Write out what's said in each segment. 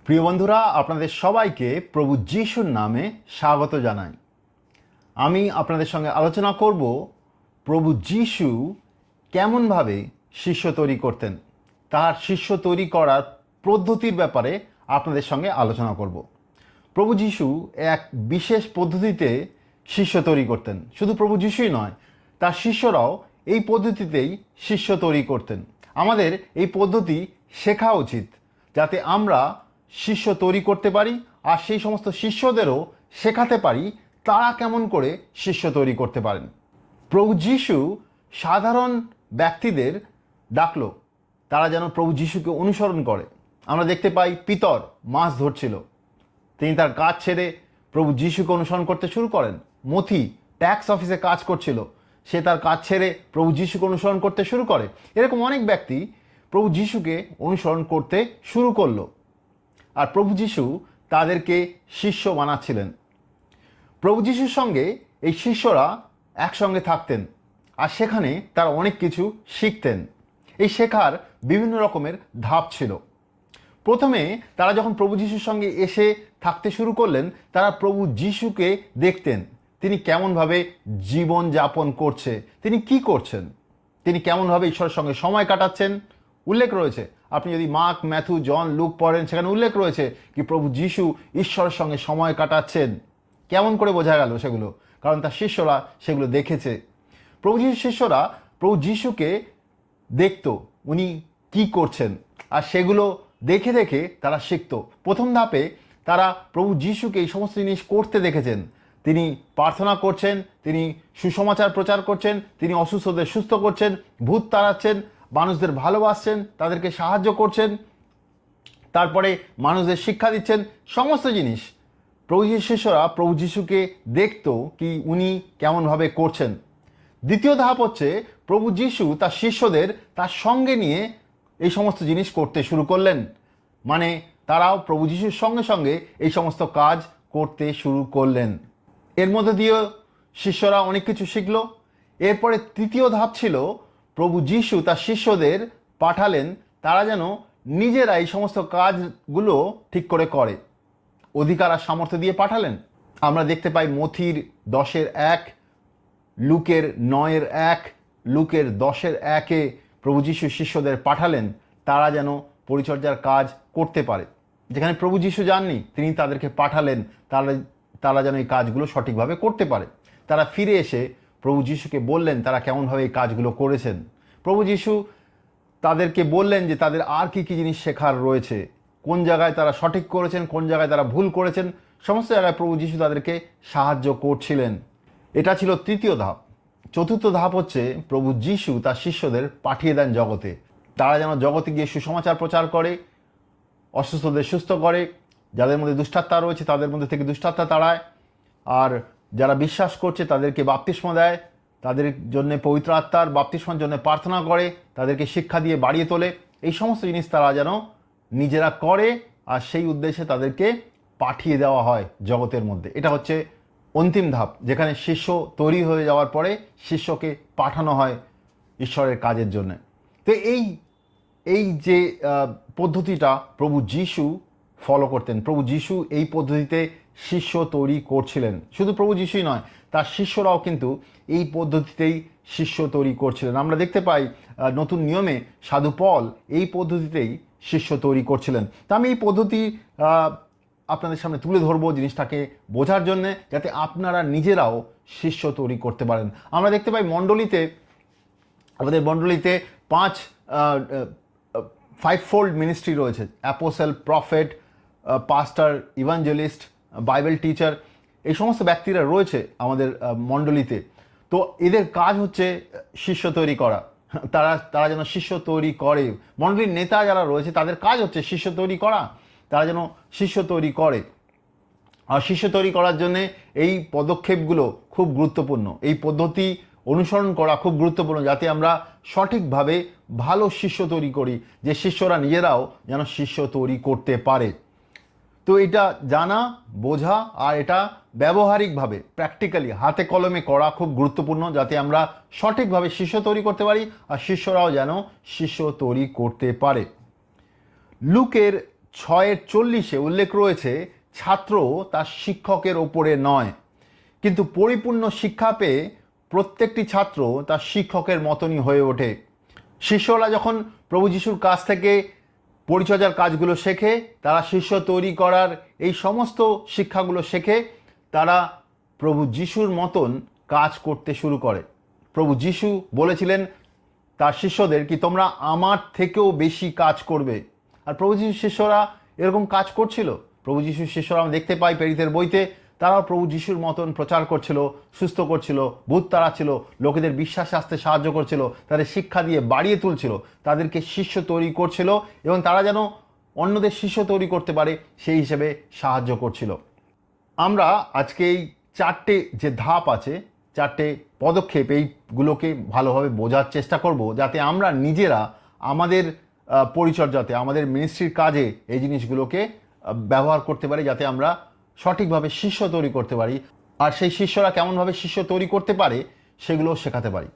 প্রিয় বন্ধুরা, আপনাদের সবাইকে প্রভু যিশুর নামে স্বাগত জানাই। আমি আপনাদের সঙ্গে আলোচনা করব প্রভু যিশু কেমনভাবে শিষ্য তৈরি করতেন, তার শিষ্য তৈরি করার পদ্ধতির ব্যাপারে আপনাদের সঙ্গে আলোচনা করব। প্রভু যিশু এক বিশেষ পদ্ধতিতে শিষ্য তৈরি করতেন। শুধু প্রভু যিশুই নয়, তার শিষ্যরাও এই পদ্ধতিতেই শিষ্য তৈরি করতেন। আমাদের এই পদ্ধতি শেখা উচিত, যাতে আমরা শিষ্য তৈরি করতে পারি আর সেই সমস্ত শিষ্যদেরও শেখাতে পারি তারা কেমন করে শিষ্য তৈরি করতে পারেন। প্রভু যিশু সাধারণ ব্যক্তিদের ডাকলো তারা যেন প্রভু যিশুকে অনুসরণ করে। আমরা দেখতে পাই পিতর মাছ ধরছিল, তিনি তার কাজ ছেড়ে প্রভু যিশুকে অনুসরণ করতে শুরু করেন। মথি ট্যাক্স অফিসে কাজ করছিল, সে তার কাজ ছেড়ে প্রভু যিশুকে অনুসরণ করতে শুরু করে। এরকম অনেক ব্যক্তি প্রভু যিশুকে অনুসরণ করতে শুরু করলো, আর প্রভু যিশু তাদেরকে শিষ্য বানাচ্ছিলেন। প্রভু যিশুর সঙ্গে এই শিষ্যরা একসঙ্গে থাকতেন আর সেখানে তারা অনেক কিছু শিখতেন। এই শেখার বিভিন্ন রকমের ধাপ ছিল। প্রথমে তারা যখন প্রভু যিশুর সঙ্গে এসে থাকতে শুরু করলেন, তারা প্রভু যিশুকে দেখতেন, তিনি কেমনভাবে জীবন যাপন করছে, তিনি কি করছেন, তিনি কেমনভাবে ঈশ্বরের সঙ্গে সময় কাটাচ্ছেন। উল্লেখ রয়েছে, আপনি যদি মার্ক, ম্যাথু, জন, লুক পড়েন, সেখানে উল্লেখ রয়েছে কি প্রভু যিশু ঈশ্বরের সঙ্গে সময় কাটাচ্ছেন। কেমন করে বোঝা গেল সেগুলো? কারণ তার শিষ্যরা সেগুলো দেখেছে। প্রভু যিশুর শিষ্যরা প্রভু যিশুকে দেখতো উনি কি করছেন, আর সেগুলো দেখে দেখে তারা শিখত। প্রথম ধাপে তারা প্রভু যিশুকে এই সমস্ত জিনিস করতে দেখেছেন। তিনি প্রার্থনা করছেন, তিনি সুসমাচার প্রচার করছেন, তিনি অসুস্থদের সুস্থ করছেন, ভূত তাড়াচ্ছেন, মানুষদের ভালোবাসছেন, তাদেরকে সাহায্য করছেন, তারপরে মানুষদের শিক্ষা দিচ্ছেন। সমস্ত জিনিস প্রভু যিশুর শিষ্যরা প্রভু যিশুকে দেখতো কি উনি কেমনভাবে করছেন। দ্বিতীয় ধাপ হচ্ছে প্রভু যিশু তার শিষ্যদের তার সঙ্গে নিয়ে এই সমস্ত জিনিস করতে শুরু করলেন। মানে তারাও প্রভু যিশুর সঙ্গে সঙ্গে এই সমস্ত কাজ করতে শুরু করলেন। এর মধ্যে দিয়ে শিষ্যরা অনেক কিছু শিখল। এরপরে তৃতীয় ধাপ ছিল প্রভু যিশু তার শিষ্যদের পাঠালেন তারা যেন নিজেরা এই সমস্ত কাজগুলো ঠিক করে করে। অধিকার আর সামর্থ্য দিয়ে পাঠালেন। আমরা দেখতে পাই মথির 10:1, লুকের 9:1, লুকের 10:1 প্রভু যিশু শিষ্যদের পাঠালেন তারা যেন পরিচর্যার কাজ করতে পারে। যেখানে প্রভু যিশু যাননি, তিনি তাদেরকে পাঠালেন তারা যেন এই কাজগুলো সঠিকভাবে করতে পারে। তারা ফিরে এসে প্রভু যিশুকে বললেন তারা কেমনভাবে এই কাজগুলো করেছেন। প্রভু যিশু তাদেরকে বললেন যে তাদের আর কি কি জিনিস শেখার রয়েছে, কোন জায়গায় তারা সঠিক করেছেন, কোন জায়গায় তারা ভুল করেছেন। সমস্ত জায়গায় প্রভু যিশু তাদেরকে সাহায্য করছিলেন। এটা ছিল তৃতীয় ধাপ। চতুর্থ ধাপ হচ্ছে প্রভু যিশু তার শিষ্যদের পাঠিয়ে দেন জগতে। তারা যেন জগতে গিয়ে সুসমাচার প্রচার করে, অসুস্থদের সুস্থ করে, যাদের মধ্যে দুষ্টাত্মা রয়েছে তাদের মধ্যে থেকে দুষ্টাত্মা তাড়ায়, আর যারা বিশ্বাস করছে তাদেরকে বাপ্তিস্ম দেয়, তাদের জন্য পবিত্র আত্মার বাপ্তিস্মের জন্য প্রার্থনা করে, তাদেরকে শিক্ষা দিয়ে বাড়িয়ে তোলে। এই সমস্ত জিনিস তারা যেন নিজেরা করে, আর সেই উদ্দেশ্যে তাদেরকে পাঠিয়ে দেওয়া হয় জগতের মধ্যে। এটা হচ্ছে অন্তিম ধাপ, যেখানে শিষ্য তৈরি হয়ে যাওয়ার পরে শিষ্যকে পাঠানো হয় ঈশ্বরের কাজের জন্য। তো এই যে পদ্ধতিটা প্রভু যিশু ফলো করতেন, প্রভু যিশু এই পদ্ধতিতে শিষ্য তৈরি করছিলেন। শুধু প্রভু যিশুই নয়, তার শিষ্যরাও কিন্তু এই পদ্ধতিতেই শিষ্য তৈরি করছিলেন। আমরা দেখতে পাই নতুন নিয়মে সাধু পল এই পদ্ধতিতেই শিষ্য তৈরি করছিলেন। তা আমি এই পদ্ধতি আপনাদের সামনে তুলে ধরবো জিনিসটাকে বোঝার জন্যে, যাতে আপনারা নিজেরাও শিষ্য তৈরি করতে পারেন। আমরা দেখতে পাই আমাদের মণ্ডলীতে 5-fold মিনিস্ট্রি রয়েছে। Apostle, prophet, পাস্টার, evangelist, Bible teacher, এই সমস্ত ব্যক্তিরা রয়েছে আমাদের মণ্ডলীতে। তো এদের কাজ হচ্ছে শিষ্য তৈরি করা। তারা যেন শিষ্য তৈরি করে। মণ্ডলীর নেতা যারা রয়েছে তাদের কাজ হচ্ছে শিষ্য তৈরি করা, তারা যেন শিষ্য তৈরি করে। আর শিষ্য তৈরি করার জন্যে এই পদক্ষেপগুলো খুব গুরুত্বপূর্ণ, এই পদ্ধতি অনুসরণ করা খুব গুরুত্বপূর্ণ, যাতে আমরা সঠিকভাবে ভালো শিষ্য তৈরি করি, যে শিষ্যরা নিজেরাও যেন শিষ্য তৈরি করতে পারে। তো এটা জানা, বোঝা আর এটা ব্যবহারিকভাবে প্র্যাকটিক্যালি হাতে কলমে করা খুব গুরুত্বপূর্ণ, যাতে আমরা সঠিকভাবে শিষ্য তৈরি করতে পারি আর শিষ্যরাও যেন শিষ্য তৈরি করতে পারে। লুকের 6:40 উল্লেখ রয়েছে, ছাত্র তার শিক্ষকের ওপরে নয়, কিন্তু পরিপূর্ণ শিক্ষা পেয়ে প্রত্যেকটি ছাত্র তার শিক্ষকের মতনই হয়ে ওঠে। শিষ্যরা যখন প্রভু যিশুর কাছ থেকে পরিচর্যার কাজগুলো শেখে, তারা শিষ্য তৈরি করার এই সমস্ত শিক্ষাগুলো শেখে, তারা প্রভু যিশুর মতন কাজ করতে শুরু করে। প্রভু যিশু বলেছিলেন তার শিষ্যদের কি তোমরা আমার থেকেও বেশি কাজ করবে। আর প্রভু যিশুর শিষ্যরা এরকম কাজ করছিল। প্রভু যিশুর শিষ্যরা আমরা দেখতে পাই প্রেরিতের বইতে, তারাও প্রভু যিশুর মতন প্রচার করছিল, সুস্থ করছিল, ভূত তাড়াচ্ছিল, লোকেদের বিশ্বাসে আসতে সাহায্য করছিল, তাদের শিক্ষা দিয়ে বাড়িয়ে তুলছিল, তাদেরকে শিষ্য তৈরি করছিল এবং তারা যেন অন্যদের শিষ্য তৈরি করতে পারে সেই হিসেবে সাহায্য করছিল। আমরা আজকে এই 4টে যে ধাপ আছে, 4টে পদক্ষেপ, এইগুলোকে ভালোভাবে বোঝার চেষ্টা করব, যাতে আমরা নিজেরা আমাদের পরিচর্যাতে, আমাদের মিনিস্ট্রির কাজে এই জিনিসগুলোকে ব্যবহার করতে পারি, যাতে আমরা সঠিকভাবে শিষ্য তৈরি করতে পারি। আর সেই শিষ্যরা কেমনভাবে শিষ্য তৈরি করতে পারে সেগুলো শেখাতে পারি।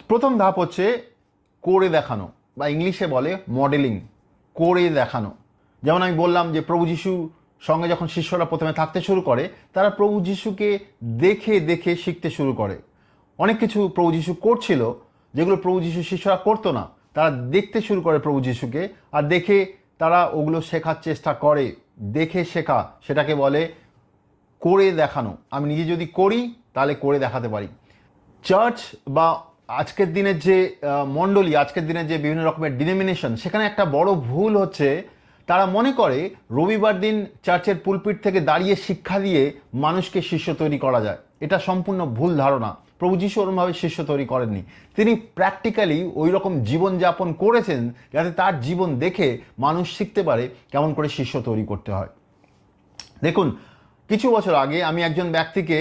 প্রথম ধাপ হচ্ছে করে দেখানো, বা ইংলিশে বলে মডেলিং, করে দেখানো। যেমন আমি বললাম যে প্রভু যিশু সঙ্গে যখন শিষ্যরা প্রথমে থাকতে শুরু করে, তারা প্রভু যিশুকে দেখে দেখে শিখতে শুরু করে। অনেক কিছু প্রভু যিশু করছিল যেগুলো প্রভু যিশু শিষ্যরা করতো না, তারা দেখতে শুরু করে প্রভু যিশুকে, আর দেখে তারা ওগুলো শেখার চেষ্টা করে। দেখে শেখা, সেটাকে বলে করে দেখানো। আমি নিজে যদি করি তাহলে করে দেখাতে পারি। চার্চ বা আজকের দিনের যে মণ্ডলী, আজকের দিনের যে বিভিন্ন রকমের ডিনোমিনেশন, সেখানে একটা বড় ভুল হচ্ছে, তারা মনে করে রবিবার দিন চার্চের পুলপিট থেকে দাঁড়িয়ে শিক্ষা দিয়ে মানুষকে শিষ্য তৈরি করা যায়। এটা সম্পূর্ণ ভুল ধারণা। প্রভু যিশু ওরমভাবে শিষ্য তৈরি করেননি। তিনি প্র্যাকটিক্যালি ওই রকম জীবনযাপন করেছেন যাতে তার জীবন দেখে মানুষ শিখতে পারে কেমন করে শিষ্য তৈরি করতে হয়। দেখুন, কিছু বছর আগে আমি একজন ব্যক্তিকে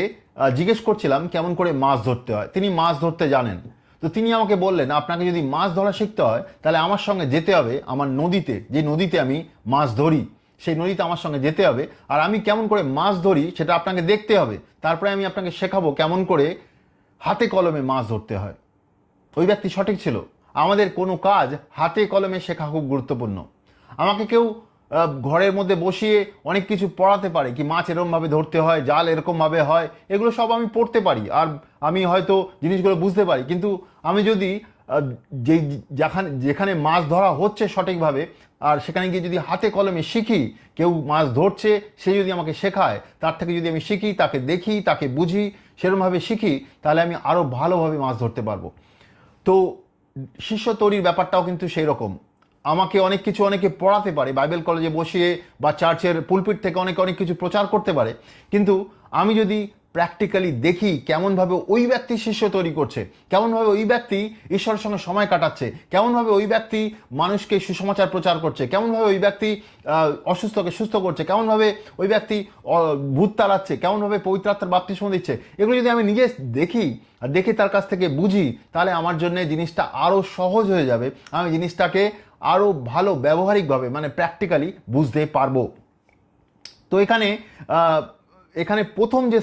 জিজ্ঞেস করছিলাম কেমন করে মাছ ধরতে হয়। তিনি মাছ ধরতে জানেন। তো তিনি আমাকে বললেন, আপনাকে যদি মাছ ধরা শিখতে হয় তাহলে আমার সঙ্গে যেতে হবে আমার নদীতে, যে নদীতে আমি মাছ ধরি, সেই নদীতে আমার সঙ্গে যেতে হবে, আর আমি কেমন করে মাছ ধরি সেটা আপনাকে দেখতে হবে। তারপরে আমি আপনাকে শেখাবো কেমন করে হাতে কলমে মাছ ধরতে হয়। ওই ব্যক্তি সঠিক ছিল। আমাদের কোনো কাজ হাতে কলমে শেখা খুব গুরুত্বপূর্ণ। আমাকে কেউ ঘরের মধ্যে বসিয়ে অনেক কিছু পড়াতে পারে, কি মাছ এরকমভাবে ধরতে হয়, জাল এরকমভাবে হয়, এগুলো সব আমি পড়তে পারি, আর আমি হয়তো জিনিসগুলো বুঝতে পারি। কিন্তু আমি যদি যেখানে মাছ ধরা হচ্ছে সঠিকভাবে, আর সেখানে গিয়ে যদি হাতে কলমে শিখি, কেউ মাছ ধরছে সে যদি আমাকে শেখায়, তার থেকে যদি আমি শিখি, তাকে দেখি, তাকে বুঝি, সেরকমভাবে শিখি, তাহলে আমি আরও ভালোভাবে মাছ ধরতে পারবো। তো শিষ্য তৈরির ব্যাপারটাও কিন্তু সেই রকম। আমাকে অনেক কিছু অনেকে পড়াতে পারে, বাইবেল কলেজে বসিয়ে বা চার্চের পুলপিট থেকে অনেক কিছু প্রচার করতে পারে, কিন্তু আমি যদি প্র্যাকটিক্যালি দেখি কেমনভাবে ওই ব্যক্তি শিষ্য তৈরি করছে, কেমনভাবে ওই ব্যক্তি ঈশ্বরের সঙ্গে সময় কাটাচ্ছে, কেমনভাবে ওই ব্যক্তি মানুষকে সুসমাচার প্রচার করছে, কেমনভাবে ওই ব্যক্তি অসুস্থকে সুস্থ করছে, কেমনভাবে ওই ব্যক্তি ভূত তাড়াচ্ছে, কেমনভাবে পবিত্র আত্মার বাপ্তিস্ম দিচ্ছে, এগুলো যদি আমি নিজে দেখি আর দেখে তার কাছ থেকে বুঝি, তাহলে আমার জন্য জিনিসটা আরও সহজ হয়ে যাবে। আমি জিনিসটাকে আরও ভালো ব্যবহারিকভাবে, মানে প্র্যাকটিক্যালি বুঝতে পারবো। তো এখানে প্রথম যে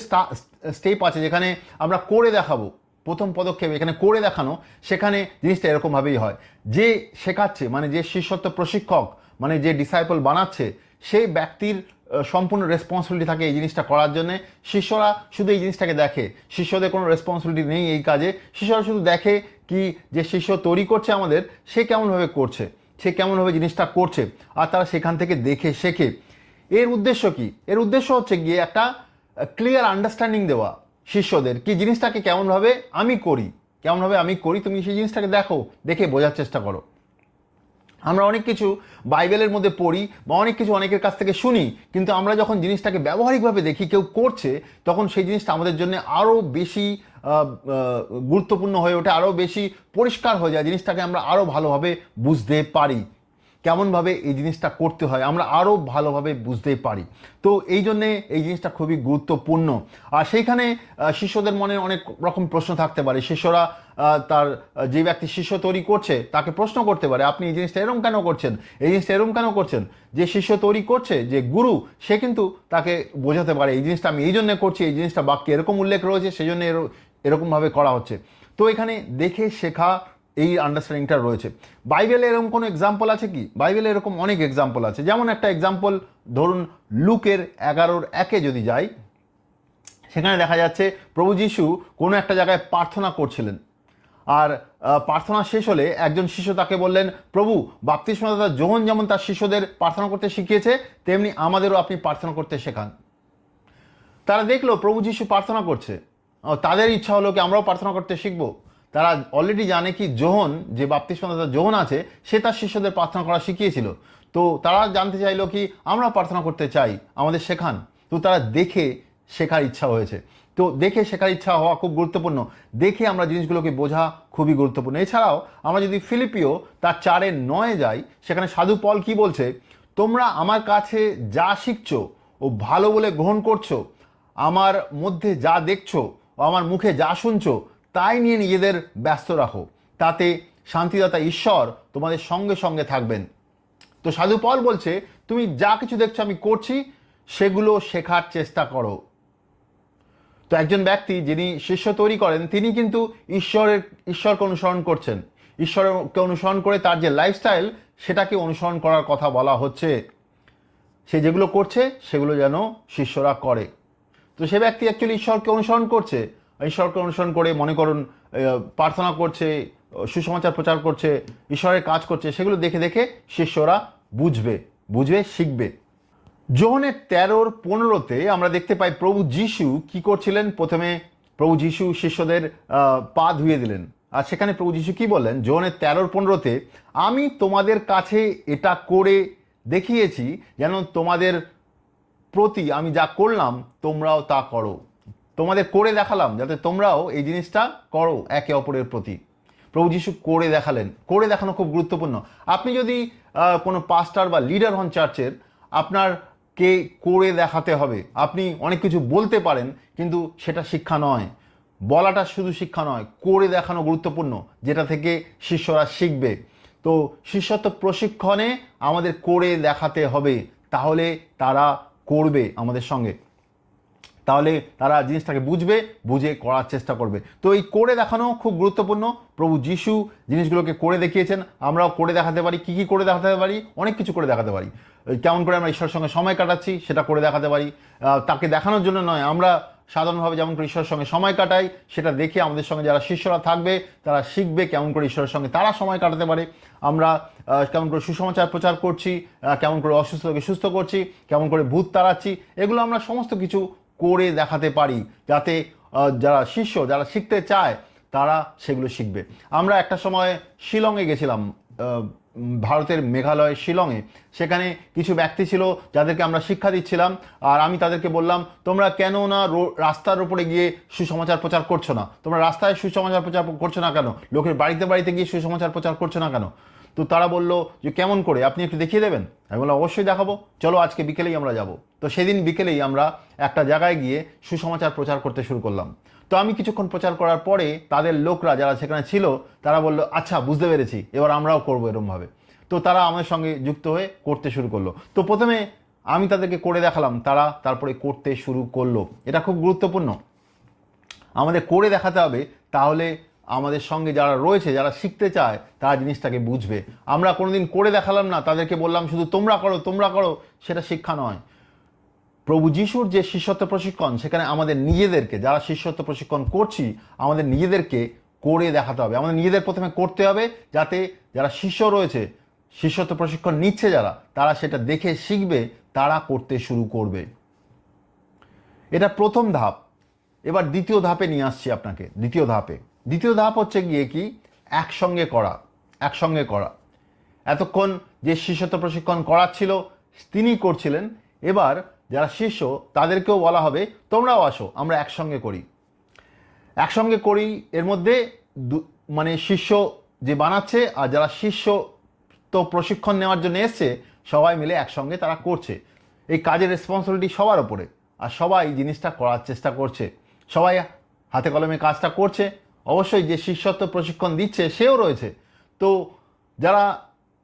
স্টেপ আছে, যেখানে আমরা করে দেখাবো, প্রথম পদক্ষেপ এখানে করে দেখানো, সেখানে জিনিসটা এরকমভাবেই হয়। যে শেখাচ্ছে, মানে যে শিষ্যত্ব প্রশিক্ষক, মানে যে ডিসাইপল বানাচ্ছে, সেই ব্যক্তির সম্পূর্ণ রেসপন্সিবিলিটি থাকে এই জিনিসটা করার জন্যে। শিষ্যরা শুধু এই জিনিসটাকে দেখে, শিষ্যদের কোনো রেসপন্সিবিলিটি নেই এই কাজে। শিষ্যরা শুধু দেখে কি যে শিষ্য তৈরি করছে আমাদের, সে কেমনভাবে করছে, সে কেমনভাবে জিনিসটা করছে, আর তারা সেখান থেকে দেখে শেখে। এর উদ্দেশ্য কি? এর উদ্দেশ্য হচ্ছে গিয়ে একটা ক্লিয়ার আন্ডারস্ট্যান্ডিং দেওয়া শিষ্যদের, কি জিনিসটাকে কেমনভাবে আমি করি, তুমি সেই জিনিসটাকে দেখো, দেখে বোঝার চেষ্টা করো। আমরা অনেক কিছু বাইবেলের মধ্যে পড়ি বা অনেক কিছু অনেকের কাছ থেকে শুনি, কিন্তু আমরা যখন জিনিসটাকে ব্যবহারিকভাবে দেখি কেউ করছে, তখন সেই জিনিসটা আমাদের জন্য আরও বেশি গুরুত্বপূর্ণ হয়ে ওঠে, আরও বেশি পরিষ্কার হয়ে যায়, জিনিসটাকে আমরা আরও ভালোভাবে বুঝতে পারি। কেমনভাবে এই জিনিসটা করতে হয় আমরা আরও ভালোভাবে বুঝতে পারি। তো এই জন্যে এই জিনিসটা খুবই গুরুত্বপূর্ণ। আর সেইখানে শিষ্যদের মনে অনেক রকম প্রশ্ন থাকতে পারে। শিষ্যরা তার যে ব্যক্তি শিষ্য তৈরি করছে তাকে প্রশ্ন করতে পারে, আপনি এই জিনিসটা এরকম কেন করছেন, এই জিনিসটা এরকম কেন করছেন। যে শিষ্য তৈরি করছে, যে গুরু, সে কিন্তু তাকে বোঝাতে পারে এই জিনিসটা আমি এই জন্য করছি, এই জিনিসটা বাক্যে এরকম উল্লেখ রয়েছে, সেই জন্য এরকমভাবে করা হচ্ছে। তো এখানে দেখে শেখা এই আন্ডারস্ট্যান্ডিংটা রয়েছে। বাইবেলে এরকম কোনো এক্সাম্পল আছে কি? বাইবেলে এরকম অনেক এক্সাম্পল আছে। যেমন একটা এক্সাম্পল ধরুন, লুকের 11:1 যদি যাই, সেখানে দেখা যাচ্ছে প্রভু যীশু কোনো একটা জায়গায় প্রার্থনা করছিলেন। আর প্রার্থনা শেষ হলে একজন শিষ্য তাকে বললেন, প্রভু, বাপ্তিস্মদাতা যোহন যেমন তার শিষ্যদের প্রার্থনা করতে শিখিয়েছে, তেমনি আমাদেরও আপনি প্রার্থনা করতে শেখান। তারা দেখলো প্রভু যীশু প্রার্থনা করছে, তাদের ইচ্ছা হলো কি আমরাও প্রার্থনা করতে শিখবো। তারা অলরেডি জানে কি যোহন, যে বাপ্তিস্মদাতা যোহন আছে, সে তার শিষ্যদের প্রার্থনা করা শিখিয়েছিল। তো তারা জানতে চাইলো কি আমরা প্রার্থনা করতে চাই, আমাদের শেখান। তো তারা দেখে শেখার ইচ্ছা হয়েছে। তো দেখে শেখার ইচ্ছা হওয়া খুব গুরুত্বপূর্ণ। দেখে আমরা জিনিসগুলোকে বোঝা খুবই গুরুত্বপূর্ণ। এছাড়াও আমরা যদি ফিলিপিও তার 4:9 যাই, সেখানে সাধু পল কি বলছে, তোমরা আমার কাছে যা শিখছো ও ভালো বলে গ্রহণ করছো, আমার মধ্যে যা দেখছো ও আমার মুখে যা শুনছো, তাই নিয়ে নিজেদের ব্যস্ত রাখো, তাতে শান্তিদাতা ঈশ্বর তোমাদের সঙ্গে সঙ্গে থাকবেন। তো সাধু পল বলছে, তুমি যা কিছু দেখছো আমি করছি, সেগুলো শেখার চেষ্টা করো। তো একজন ব্যক্তি যিনি শিষ্য তৈরি করেন, তিনি কিন্তু ঈশ্বরকে অনুসরণ করছেন। ঈশ্বরকে অনুসরণ করে তার যে লাইফস্টাইল, সেটাকে অনুসরণ করার কথা বলা হচ্ছে। সে যেগুলো করছে সেগুলো যেন শিষ্যরা করে। তো সে ব্যক্তি অ্যাকচুয়ালি ঈশ্বরকে অনুসরণ করছে। ঈশ্বরকে অনুসরণ করে মনে করুন প্রার্থনা করছে, সুসমাচার প্রচার করছে, ঈশ্বরের কাজ করছে, সেগুলো দেখে দেখে শিষ্যরা বুঝবে শিখবে। যোহনের 13:15 আমরা দেখতে পাই প্রভু যীশু কি করছিলেন। প্রথমে প্রভু যীশু শিষ্যদের পা ধুয়ে দিলেন। আর সেখানে প্রভু যীশু কি বললেন, যোহনের 13:15, আমি তোমাদের কাছে এটা করে দেখিয়েছি যেন তোমাদের প্রতি আমি যা করলাম তোমরাও তা করো। তোমাদের করে দেখালাম যাতে তোমরাও এই জিনিসটা করো একে অপরের প্রতি। প্রভু যীশু করে দেখালেন। করে দেখানো খুব গুরুত্বপূর্ণ। আপনি যদি কোনো পাস্টার বা লিডার হন চার্চের, আপনার কে করে দেখাতে হবে। আপনি অনেক কিছু বলতে পারেন, কিন্তু সেটা শিক্ষা নয়। বলাটা শুধু শিক্ষা নয়, করে দেখানো গুরুত্বপূর্ণ, যেটা থেকে শিষ্যরা শিখবে। তো শিষ্যত্ব প্রশিক্ষণে আমাদের করে দেখাতে হবে, তাহলে তারা করবে আমাদের সঙ্গে, তাহলে তারা জিনিসটাকে বুঝে করার চেষ্টা করবে। তো এই করে দেখানো খুব গুরুত্বপূর্ণ। প্রভু যীশু জিনিসগুলোকে করে দেখিয়েছেন, আমরাও করে দেখাতে পারি। কি করে দেখাতে পারি? অনেক কিছু করে দেখাতে পারি। কেমন করে আমরা ঈশ্বরের সঙ্গে সময় কাটাচ্ছি সেটা করে দেখাতে পারি। তাকে দেখানোর জন্য নয়, আমরা সাধারণভাবে যেমন করে ঈশ্বরের সঙ্গে সময় কাটাই, সেটা দেখে আমাদের সঙ্গে যারা শিষ্যরা থাকবে তারা শিখবে কেমন করে ঈশ্বরের সঙ্গে তারা সময় কাটাতে পারে। আমরা কেমন করে সুসমাচার প্রচার করছি, কেমন করে অসুস্থকে সুস্থ করছি, কেমন করে ভূত তাড়াচ্ছি, এগুলো আমরা সমস্ত কিছু করে দেখাতে পারি, যাতে যারা শিখতে চায় তারা সেগুলো শিখবে। আমরা একটা সময় শিলংয়ে গেছিলাম, ভারতের মেঘালয় শিলংয়ে। সেখানে কিছু ব্যক্তি ছিল যাদেরকে আমরা শিক্ষা দিচ্ছিলাম। আর আমি তাদেরকে বললাম, তোমরা কেন না রাস্তার উপরে গিয়ে সুসমাচার প্রচার করছো না? তোমরা রাস্তায় সুসমাচার প্রচার করছো না কেন? লোকের বাড়িতে বাড়িতে গিয়ে সুসমাচার প্রচার করছো না কেন? তো তারা বলল যে কেমন করে, আপনি একটু দেখিয়ে দেবেন? আমি বললাম অবশ্যই দেখাবো, চলো আজকে বিকেলেই আমরা যাব। তো সেদিন বিকেলেই আমরা একটা জায়গায় গিয়ে সুসমাচার প্রচার করতে শুরু করলাম। তো আমি কিছুক্ষণ প্রচার করার পরে তাদের লোকরা যারা সেখানে ছিল তারা বলল, আচ্ছা বুঝতে পেরেছি, এবার আমরাও করবো এরকমভাবে। তো তারা আমাদের সঙ্গে যুক্ত হয়ে করতে শুরু করলো। তো প্রথমে আমি তাদেরকে করে দেখালাম, তারা তারপরে করতে শুরু করলো। এটা খুব গুরুত্বপূর্ণ, আমাদের করে দেখাতে হবে, তাহলে আমাদের সঙ্গে যারা রয়েছে, যারা শিখতে চায়, তারা জিনিসটাকে বুঝবে। আমরা কোনোদিন করে দেখালাম না, তাদেরকে বললাম শুধু তোমরা করো, সেটা শিক্ষা নয়। প্রভু যিশুর যে শিষ্যত্ব প্রশিক্ষণ, সেখানে আমাদের নিজেদেরকে, যারা শিষ্যত্ব প্রশিক্ষণ করছি, আমাদের নিজেদেরকে করে দেখাতে হবে। আমাদের নিজেদের প্রথমে করতে হবে, যাতে যারা শিষ্য রয়েছে, শিষ্যত্ব প্রশিক্ষণ নিচ্ছে যারা, তারা সেটা দেখে শিখবে, তারা করতে শুরু করবে। এটা প্রথম ধাপ। এবার দ্বিতীয় ধাপে নিয়ে আসছি আপনাকে। দ্বিতীয় ধাপ হচ্ছে গিয়ে কি, একসঙ্গে করা। এতক্ষণ যে শিষ্যত্ব প্রশিক্ষণ করাচ্ছিল তিনি করছিলেন, এবার যারা শিষ্য তাদেরকেও বলা হবে তোমরাও আসো, আমরা একসঙ্গে করি। এর মধ্যে মানে শিষ্য যে বানাচ্ছে আর যারা শিষ্য তো প্রশিক্ষণ নেওয়ার জন্য এসছে, সবাই মিলে একসঙ্গে তারা করছে। এই কাজের রেসপন্সিবিলিটি সবার ওপরে, আর সবাই জিনিসটা করার চেষ্টা করছে, সবাই হাতে কলমে কাজটা করছে। অবশ্যই যে শিষ্যত্ব প্রশিক্ষণ দিচ্ছে সেও রয়েছে। তো যারা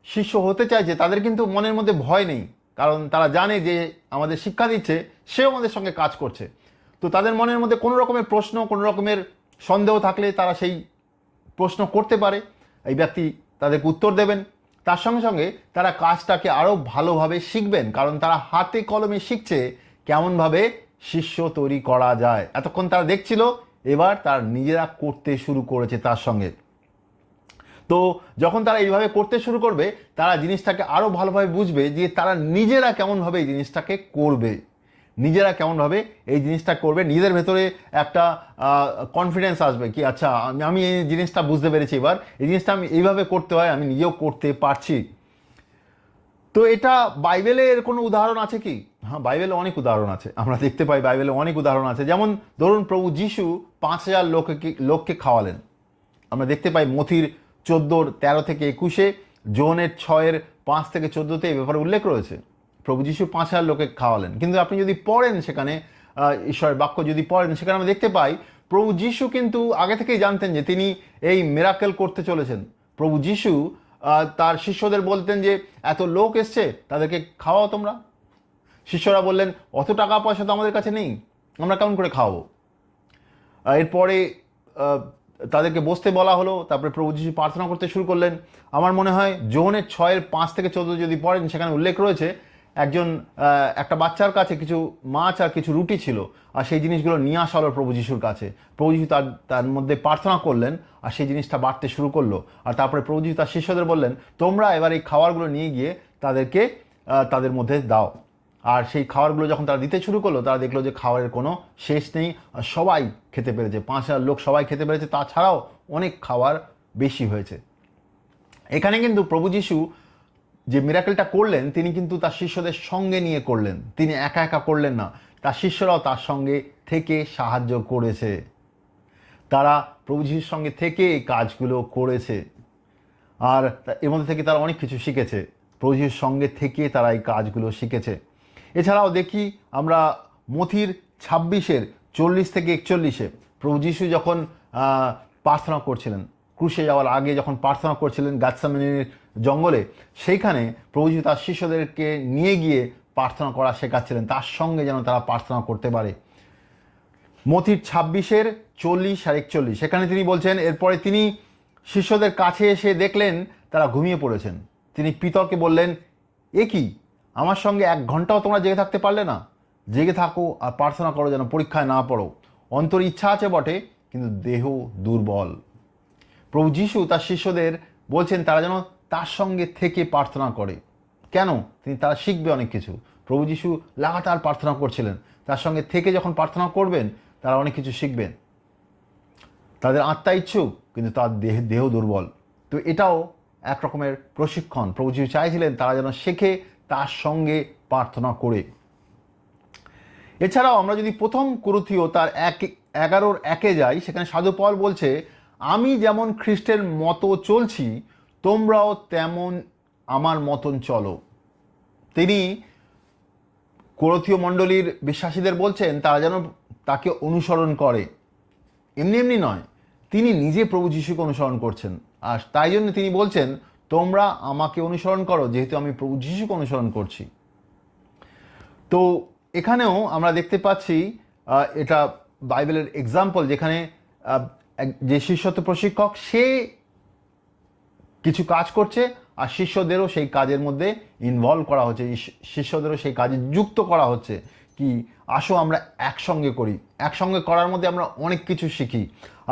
শিষ্য হতে চাইছে তাদের কিন্তু মনের মধ্যে ভয় নেই, কারণ তারা জানে যে আমাদের শিক্ষা দিচ্ছে সেও আমাদের সঙ্গে কাজ করছে। তো তাদের মনের মধ্যে কোনো রকমের প্রশ্ন, কোনো রকমের সন্দেহ থাকলে তারা সেই প্রশ্ন করতে পারে। এই ব্যক্তি তাদেরকে উত্তর দেবেন। তার সঙ্গে সঙ্গে তারা কাজটাকে আরও ভালোভাবে শিখবেন, কারণ তারা হাতে কলমে শিখছে কেমনভাবে শিষ্য তৈরি করা যায়। এতক্ষণ তারা দেখছিল, এবার তার নিজেরা করতে শুরু করেছে তার সঙ্গে। তো যখন তারা এইভাবে করতে শুরু করবে, তারা জিনিসটাকে আরও ভালোভাবে বুঝবে যে তারা নিজেরা কেমনভাবে এই জিনিসটাকে করবে, নিজেরা কেমনভাবে এই জিনিসটা করবে। নিজেদের ভেতরে একটা কনফিডেন্স আসবে কি আচ্ছা আমি এই জিনিসটা বুঝতে পেরেছি, এবার এই জিনিসটা আমি এইভাবে করতে হয়, আমি নিজেও করতে পারছি। তো এটা বাইবেলের কোনো উদাহরণ আছে কি? হ্যাঁ, বাইবেলে অনেক উদাহরণ আছে, আমরা দেখতে পাই বাইবেলে অনেক উদাহরণ আছে। যেমন ধরুন প্রভু যিশু 5,000 লোককে খাওয়ালেন। আমরা দেখতে পাই মথির 14:13-21, জোহনের 6:5-14 এই ব্যাপারে উল্লেখ রয়েছে। প্রভু যিশু 5,000 লোকে খাওয়ালেন। কিন্তু আপনি যদি পড়েন সেখানে ঈশ্বরের বাক্য যদি পড়েন, সেখানে আমরা দেখতে পাই প্রভু যিশু কিন্তু আগে থেকেই জানতেন যে তিনি এই মিরাকেল করতে চলেছেন। প্রভু যিশু তার শিষ্যদের বলতেন যে এত লোক এসছে, তাদেরকে খাওয়াও তোমরা। শিষ্যরা বললেন অত টাকা পয়সা তো আমাদের কাছে নেই, আমরা কেমন করে খাওয়াবো। এরপরে তাদেরকে বসতে বলা হলো, তারপরে প্রভু যিশু প্রার্থনা করতে শুরু করলেন। আমার মনে হয় জোহনের 6:5-14 যদি পড়েন, সেখানে উল্লেখ রয়েছে একটা বাচ্চার কাছে কিছু মাছ আর কিছু রুটি ছিল, আর সেই জিনিসগুলো নিয়ে আসা হলো প্রভু যিশুর কাছে। প্রভু যিশু তার মধ্যে প্রার্থনা করলেন, আর সেই জিনিসটা বাড়তে শুরু করলো। আর তারপরে প্রভু যিশু তার শিষ্যদের বললেন তোমরা এবার এই খাবারগুলো নিয়ে গিয়ে তাদেরকে তাদের মধ্যে দাও। আর সেই খাবারগুলো যখন তারা দিতে শুরু করলো, তারা দেখলো যে খাবারের কোনো শেষ নেই, আর সবাই খেতে পেরেছে। 5,000 লোক সবাই খেতে পেরেছে, তাছাড়াও অনেক খাবার বেশি হয়েছে। এখানে কিন্তু প্রভু যিশু যে মিরাকেলটা করলেন, তিনি কিন্তু তার শিষ্যদের সঙ্গে নিয়ে করলেন, তিনি একা একা করলেন না, তার শিষ্যরাও তার সঙ্গে থেকে সাহায্য করেছে। তারা প্রভু যিশুর সঙ্গে থেকে এই কাজগুলো করেছে, আর এর মধ্যে থেকে তারা অনেক কিছু শিখেছে। প্রভু যিশুর সঙ্গে থেকে তারা এই কাজগুলো শিখেছে। এছাড়াও দেখি আমরা মথির 26:40-41, প্রভু যিশু যখন প্রার্থনা করছিলেন, ক্রুশে যাওয়ার আগে যখন প্রার্থনা করছিলেন গেতসেমানির জঙ্গলে, সেইখানে প্রভু যিশু তার শিষ্যদেরকে নিয়ে গিয়ে প্রার্থনা করা শেখাচ্ছিলেন, তার সঙ্গে যেন তারা প্রার্থনা করতে পারে। মথির 26:40-41, সেখানে তিনি বলছেন, এরপরে তিনি শিষ্যদের কাছে এসে দেখলেন তারা ঘুমিয়ে পড়েছেন। তিনি পিতরকে বললেন, এ কি, আমার সঙ্গে 1 ঘন্টাও তোমরা জেগে থাকতে পারলে না? জেগে থাকো আর প্রার্থনা করো, যেন পরীক্ষায় না পড়ো। অন্তরে ইচ্ছা আছে বটে, কিন্তু দেহ দুর্বল। প্রভু যিশু তার শিষ্যদের বলছেন তারা যেন তার সঙ্গে থেকে প্রার্থনা করে। কেন? তারা শিখবে অনেক কিছু। প্রভু যিশু লাগাতার প্রার্থনা করছিলেন, তার সঙ্গে থেকে যখন প্রার্থনা করবেন তারা অনেক কিছু শিখবেন। তাদের আত্মা ইচ্ছুক, কিন্তু তার দেহ দুর্বল। তো এটাও এক রকমের প্রশিক্ষণ। প্রভু যিশু চাইছিলেন তারা যেন শেখে তার সঙ্গে প্রার্থনা করে। এছাড়াও আমরা যদি 1 কোরিন্থীয় তার 11:1 যাই, সেখানে সাধু পল বলছে, আমি যেমন খ্রিস্টের মতো চলছি, তোমরাও তেমন আমার মতন চলো। তিনি কোরিন্থীয় মণ্ডলীর বিশ্বাসীদের বলছেন তারা যেন তাকে অনুসরণ করে। এমনি এমনি নয়, তিনি নিজে প্রভু যিশুকে অনুসরণ করছেন, আর তাই জন্য তিনি বলছেন তোমরা আমাকে অনুসরণ করো, যেহেতু আমি প্রভু যিশুকে অনুসরণ করছি। তো এখানেও আমরা দেখতে পাচ্ছি এটা বাইবেলের এক্সাম্পল, যেখানে যে শিষ্যত্ব প্রশিক্ষক সে কিছু কাজ করছে, আর শিষ্যদেরও সেই কাজের মধ্যে ইনভলভ করা হচ্ছে, শিষ্যদেরও সেই কাজে যুক্ত করা হচ্ছে। কি আসো আমরা একসঙ্গে করি, একসঙ্গে করার মধ্যে আমরা অনেক কিছু শিখি,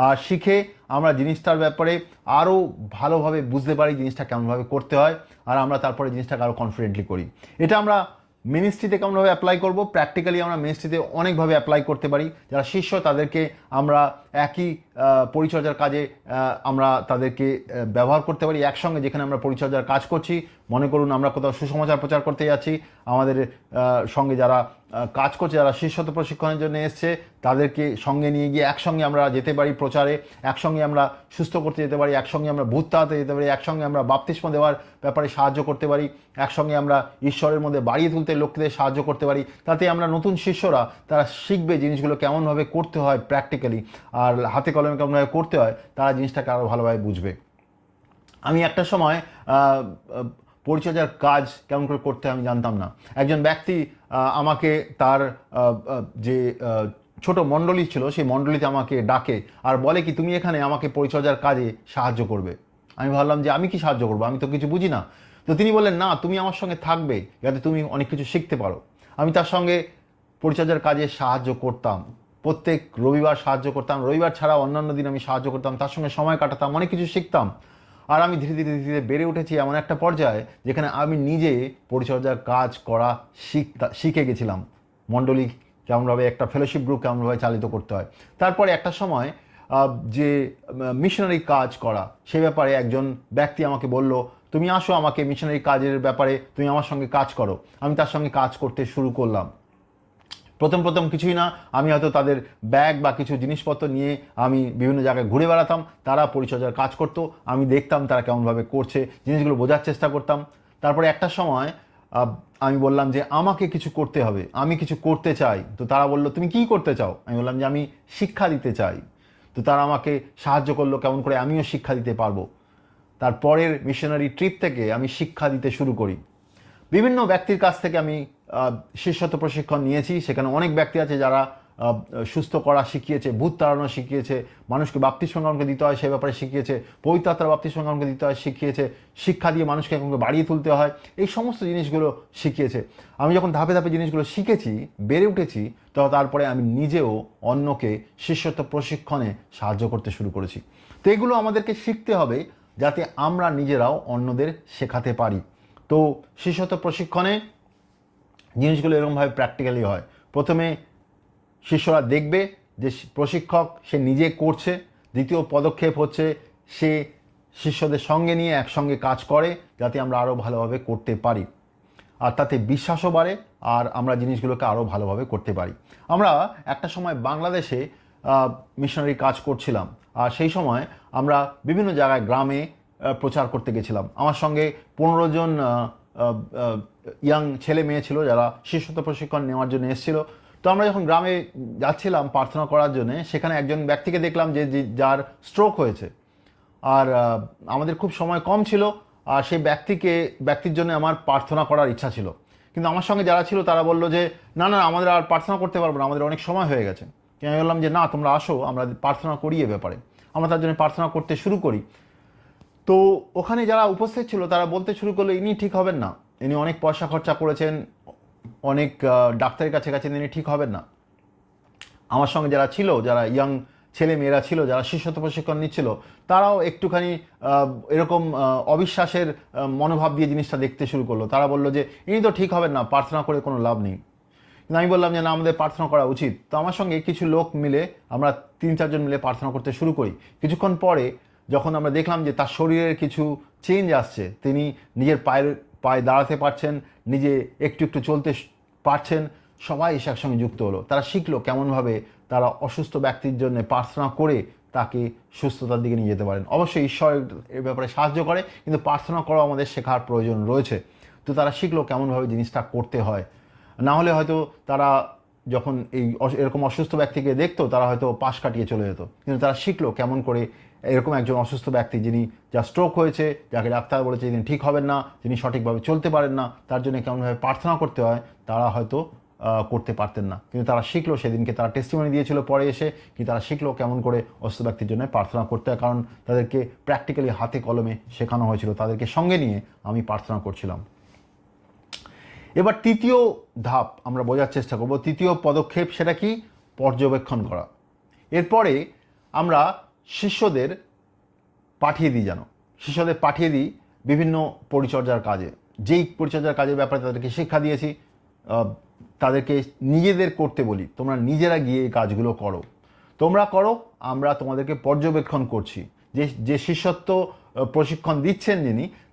আর শিখে আমরা জিনিসটার ব্যাপারে আরও ভালোভাবে বুঝতে পারি জিনিসটা কেমনভাবে করতে হয়, আর আমরা তারপরে জিনিসটাকে আরও কনফিডেন্টলি করি। এটা আমরা মিনিস্ট্রিতে কেমনভাবে অ্যাপ্লাই করব? প্র্যাকটিক্যালি আমরা মিনিস্ট্রিতে অনেকভাবে অ্যাপ্লাই করতে পারি। যারা শিষ্য তাদেরকে আমরা একই পরিচর্যার কাজে আমরা তাদেরকে ব্যবহার করতে পারি একসঙ্গে। যেখানে আমরা পরিচর্যার কাজ করছি, মনে করুন আমরা কোথাও সুসমাচার প্রচার করতে যাচ্ছি, আমাদের সঙ্গে যারা কাজ করছে, যারা শিষ্যত্ব প্রশিক্ষণের জন্য এসছে, তাদেরকে সঙ্গে নিয়ে গিয়ে একসঙ্গে আমরা যেতে পারি প্রচারে, একসঙ্গে আমরা সুস্থ করতে যেতে পারি, একসঙ্গে আমরা ভূত তাড়াতে যেতে পারি, একসঙ্গে আমরা বাপ্তিস্ম দেওয়ার ব্যাপারে সাহায্য করতে পারি, একসঙ্গে আমরা ঈশ্বরের মধ্যে বাড়িয়ে তুলতে লোকদের সাহায্য করতে পারি। তাতে আমরা নতুন শিষ্যরা তারা শিখবে জিনিসগুলো কেমনভাবে করতে হয় প্র্যাকটিক্যালি, আর হাতে কলমে কেমনভাবে করতে হয়, তারা জিনিসটাকে আরও ভালোভাবে বুঝবে। আমি একটা সময় পরিচর্যার কাজ কেমন করে করতে আমি জানতাম না। একজন ব্যক্তি আমাকে তার যে ছোট মণ্ডলী ছিল, সেই মণ্ডলীতে আমাকে ডাকে আর বলে কি তুমি এখানে আমাকে পরিচর্যার কাজে সাহায্য করবে। আমি ভাবলাম যে আমি কি সাহায্য করবো, আমি তো কিছু বুঝি না। তো তিনি বললেন, না, তুমি আমার সঙ্গে থাকবে যাতে তুমি অনেক কিছু শিখতে পারো। আমি তার সঙ্গে পরিচর্যার কাজে সাহায্য করতাম, প্রত্যেক রবিবার সাহায্য করতাম, রবিবার ছাড়া অন্যান্য দিন আমি সাহায্য করতাম, তার সঙ্গে সময় কাটাতাম, অনেক কিছু শিখতাম। আর আমি ধীরে ধীরে ধীরে বেড়ে উঠেছি এমন একটা পর্যায়ে যেখানে আমি নিজে পরিচর্যার কাজ করা শিখে গেছিলাম। মণ্ডলী কেমনভাবে, একটা ফেলোশিপ গ্রুপ কেমনভাবে চালিত করতে হয়। তারপরে একটা সময় যে মিশনারি কাজ করা, সে ব্যাপারে একজন ব্যক্তি আমাকে বলল, তুমি আসো আমাকে মিশনারি কাজের ব্যাপারে তুমি আমার সঙ্গে কাজ করো। আমি তার সঙ্গে কাজ করতে শুরু করলাম। প্রথম প্রথম কিছুই না, আমি হয়তো তাদের ব্যাগ বা কিছু জিনিসপত্র নিয়ে আমি বিভিন্ন জায়গায় ঘুরে বেড়াতাম, তারা পরিচর্যার কাজ করতো, আমি দেখতাম তারা কেমনভাবে করছে, জিনিসগুলো বোঝার চেষ্টা করতাম। তারপরে একটা সময় আমি বললাম যে আমাকে কিছু করতে হবে, আমি কিছু করতে চাই। তো তারা বললো, তুমি কি করতে চাও? আমি বললাম যে আমি শিক্ষা দিতে চাই। তো তারা আমাকে সাহায্য করলো কেমন করে আমিও শিক্ষা দিতে পারবো। তারপরের মিশনারি ট্রিপ থেকে আমি শিক্ষা দিতে শুরু করি। বিভিন্ন ব্যক্তির কাছ থেকে আমি শিষ্যত্ব প্রশিক্ষণ নিয়েছি। সেখানে অনেক ব্যক্তি আছে যারা সুস্থ করা শিখিয়েছে, ভূত তাড়ানো শিখিয়েছে, মানুষকে বাপ্তিস্ম গ্রহণকে দিতে হয় সে ব্যাপারে শিখিয়েছে, পবিত্র আত্মার বাপ্তিস্ম গ্রহণকে দিতে হয় শিখিয়েছে, শিক্ষা দিয়ে মানুষকে এখন বাড়িয়ে তুলতে হয়, এই সমস্ত জিনিসগুলো শিখিয়েছে। আমি যখন ধাপে ধাপে জিনিসগুলো শিখেছি, বেড়ে উঠেছি, তো তারপরে আমি নিজেও অন্যকে শিষ্যত্ব প্রশিক্ষণে সাহায্য করতে শুরু করেছি। তো এগুলো আমাদেরকে শিখতে হবে যাতে আমরা নিজেরাও অন্যদের শেখাতে পারি। তো শিষ্যত্ব প্রশিক্ষণে জিনিসগুলো এরকমভাবে প্র্যাকটিক্যালি হয়। প্রথমে শিষ্যরা দেখবে যে প্রশিক্ষক সে নিজে করছে। দ্বিতীয় পদক্ষেপ হচ্ছে সে শিষ্যদের সঙ্গে নিয়ে একসঙ্গে কাজ করে যাতে আমরা আরও ভালোভাবে করতে পারি, আর তাতে বিশ্বাসও বাড়ে, আর আমরা জিনিসগুলোকে আরও ভালোভাবে করতে পারি। আমরা একটা সময় বাংলাদেশে মিশনারি কাজ করছিলাম, আর সেই সময় আমরা বিভিন্ন জায়গায় গ্রামে প্রচার করতে গেছিলাম। আমার সঙ্গে 15 জন ইয়াং ছেলে মেয়ে ছিল যারা শিষ্যত্ব প্রশিক্ষণ নেওয়ার জন্য এসেছিল। তো আমরা যখন গ্রামে যাচ্ছিলাম প্রার্থনা করার জন্য, সেখানে একজন ব্যক্তিকে দেখলাম যে যার স্ট্রোক হয়েছে। আর আমাদের খুব সময় কম ছিল, আর সেই ব্যক্তির জন্য আমার প্রার্থনা করার ইচ্ছা ছিল। কিন্তু আমার সঙ্গে যারা ছিল তারা বললো যে না না, আমাদের আর প্রার্থনা করতে পারবো না, আমাদের অনেক সময় হয়ে গেছে। আমি বললাম যে না, তোমরা আসো, আমরা প্রার্থনা করি এ ব্যাপারে। আমরা তার জন্য প্রার্থনা করতে শুরু করি। তো ওখানে যারা উপস্থিত ছিল তারা বলতে শুরু করলো, ইনি ঠিক হবেন না, ইনি অনেক পয়সা খরচা করেছেন, অনেক ডাক্তারের কাছে গেছেন, ইনি ঠিক হবেন না। আমার সঙ্গে যারা ছিল, যারা ইয়াং ছেলে মেয়েরা ছিল, যারা শিষ্যত্ব প্রশিক্ষণ নিচ্ছিল, তারাও একটুখানি এরকম অবিশ্বাসের মনোভাব দিয়ে জিনিসটা দেখতে শুরু করলো। তারা বললো যে ইনি তো ঠিক হবেন না, প্রার্থনা করে কোনো লাভ নেই। কিন্তু আমি বললাম যে না, আমাদের প্রার্থনা করা উচিত। তো আমার সঙ্গে কিছু লোক মিলে, আমরা 3-4 জন মিলে প্রার্থনা করতে শুরু করি। কিছুক্ষণ পরে যখন আমরা দেখলাম যে তার শরীরের কিছু চেঞ্জ আসছে, তিনি নিজের পায়ে দাঁড়াতে পারছেন, নিজে একটু একটু চলতে পারছেন, সবাই এসে একসঙ্গে যুক্ত হলো। তারা শিখলো কেমনভাবে তারা অসুস্থ ব্যক্তির জন্য প্রার্থনা করে তাকে সুস্থতার দিকে নিয়ে যেতে পারেন। অবশ্যই ঈশ্বর এর ব্যাপারে সাহায্য করে, কিন্তু প্রার্থনা করাও আমাদের শেখার প্রয়োজন রয়েছে। তো তারা শিখলো কেমনভাবে জিনিসটা করতে হয়। না হলে হয়তো তারা যখন এরকম অসুস্থ ব্যক্তিকে দেখতো, তারা হয়তো পাশ কাটিয়ে চলে যেত। কিন্তু তারা শিখলো কেমন করে এরকম একজন অসুস্থ ব্যক্তি, যিনি যার স্ট্রোক হয়েছে, যাকে ডাক্তার বলেছে যিনি ঠিক হবেন না, যিনি সঠিকভাবে চলতে পারেন না, তার জন্য কেমনভাবে প্রার্থনা করতে হয়, তারা হয়তো করতে পারতেন না। কিন্তু তারা শিখলো, সেদিনকে তারা টেস্টিমনি দিয়েছিল পরে এসে, কি তারা শিখলো কেমন করে অসুস্থ ব্যক্তির জন্য প্রার্থনা করতে হয়, কারণ তাদেরকে প্র্যাকটিক্যালি হাতে কলমে শেখানো হয়েছিল, তাদেরকে সঙ্গে নিয়ে আমি প্রার্থনা করছিলাম। এবার তৃতীয় ধাপ আমরা বোঝার চেষ্টা করব। তৃতীয় পদক্ষেপ সেটা কি? পর্যবেক্ষণ করা। এরপরে আমরা শিষ্যদের পাঠিয়ে দিই বিভিন্ন পরিচর্যার কাজে। যেই পরিচর্যার কাজের ব্যাপারে তাদেরকে শিক্ষা দিয়েছি, তাদেরকে নিজেদের করতে বলি, তোমরা নিজেরা গিয়ে এই কাজগুলো করো, তোমরা করো, আমরা তোমাদেরকে পর্যবেক্ষণ করছি। যে শিষ্যত্ব প্রশিক্ষণ দিচ্ছেন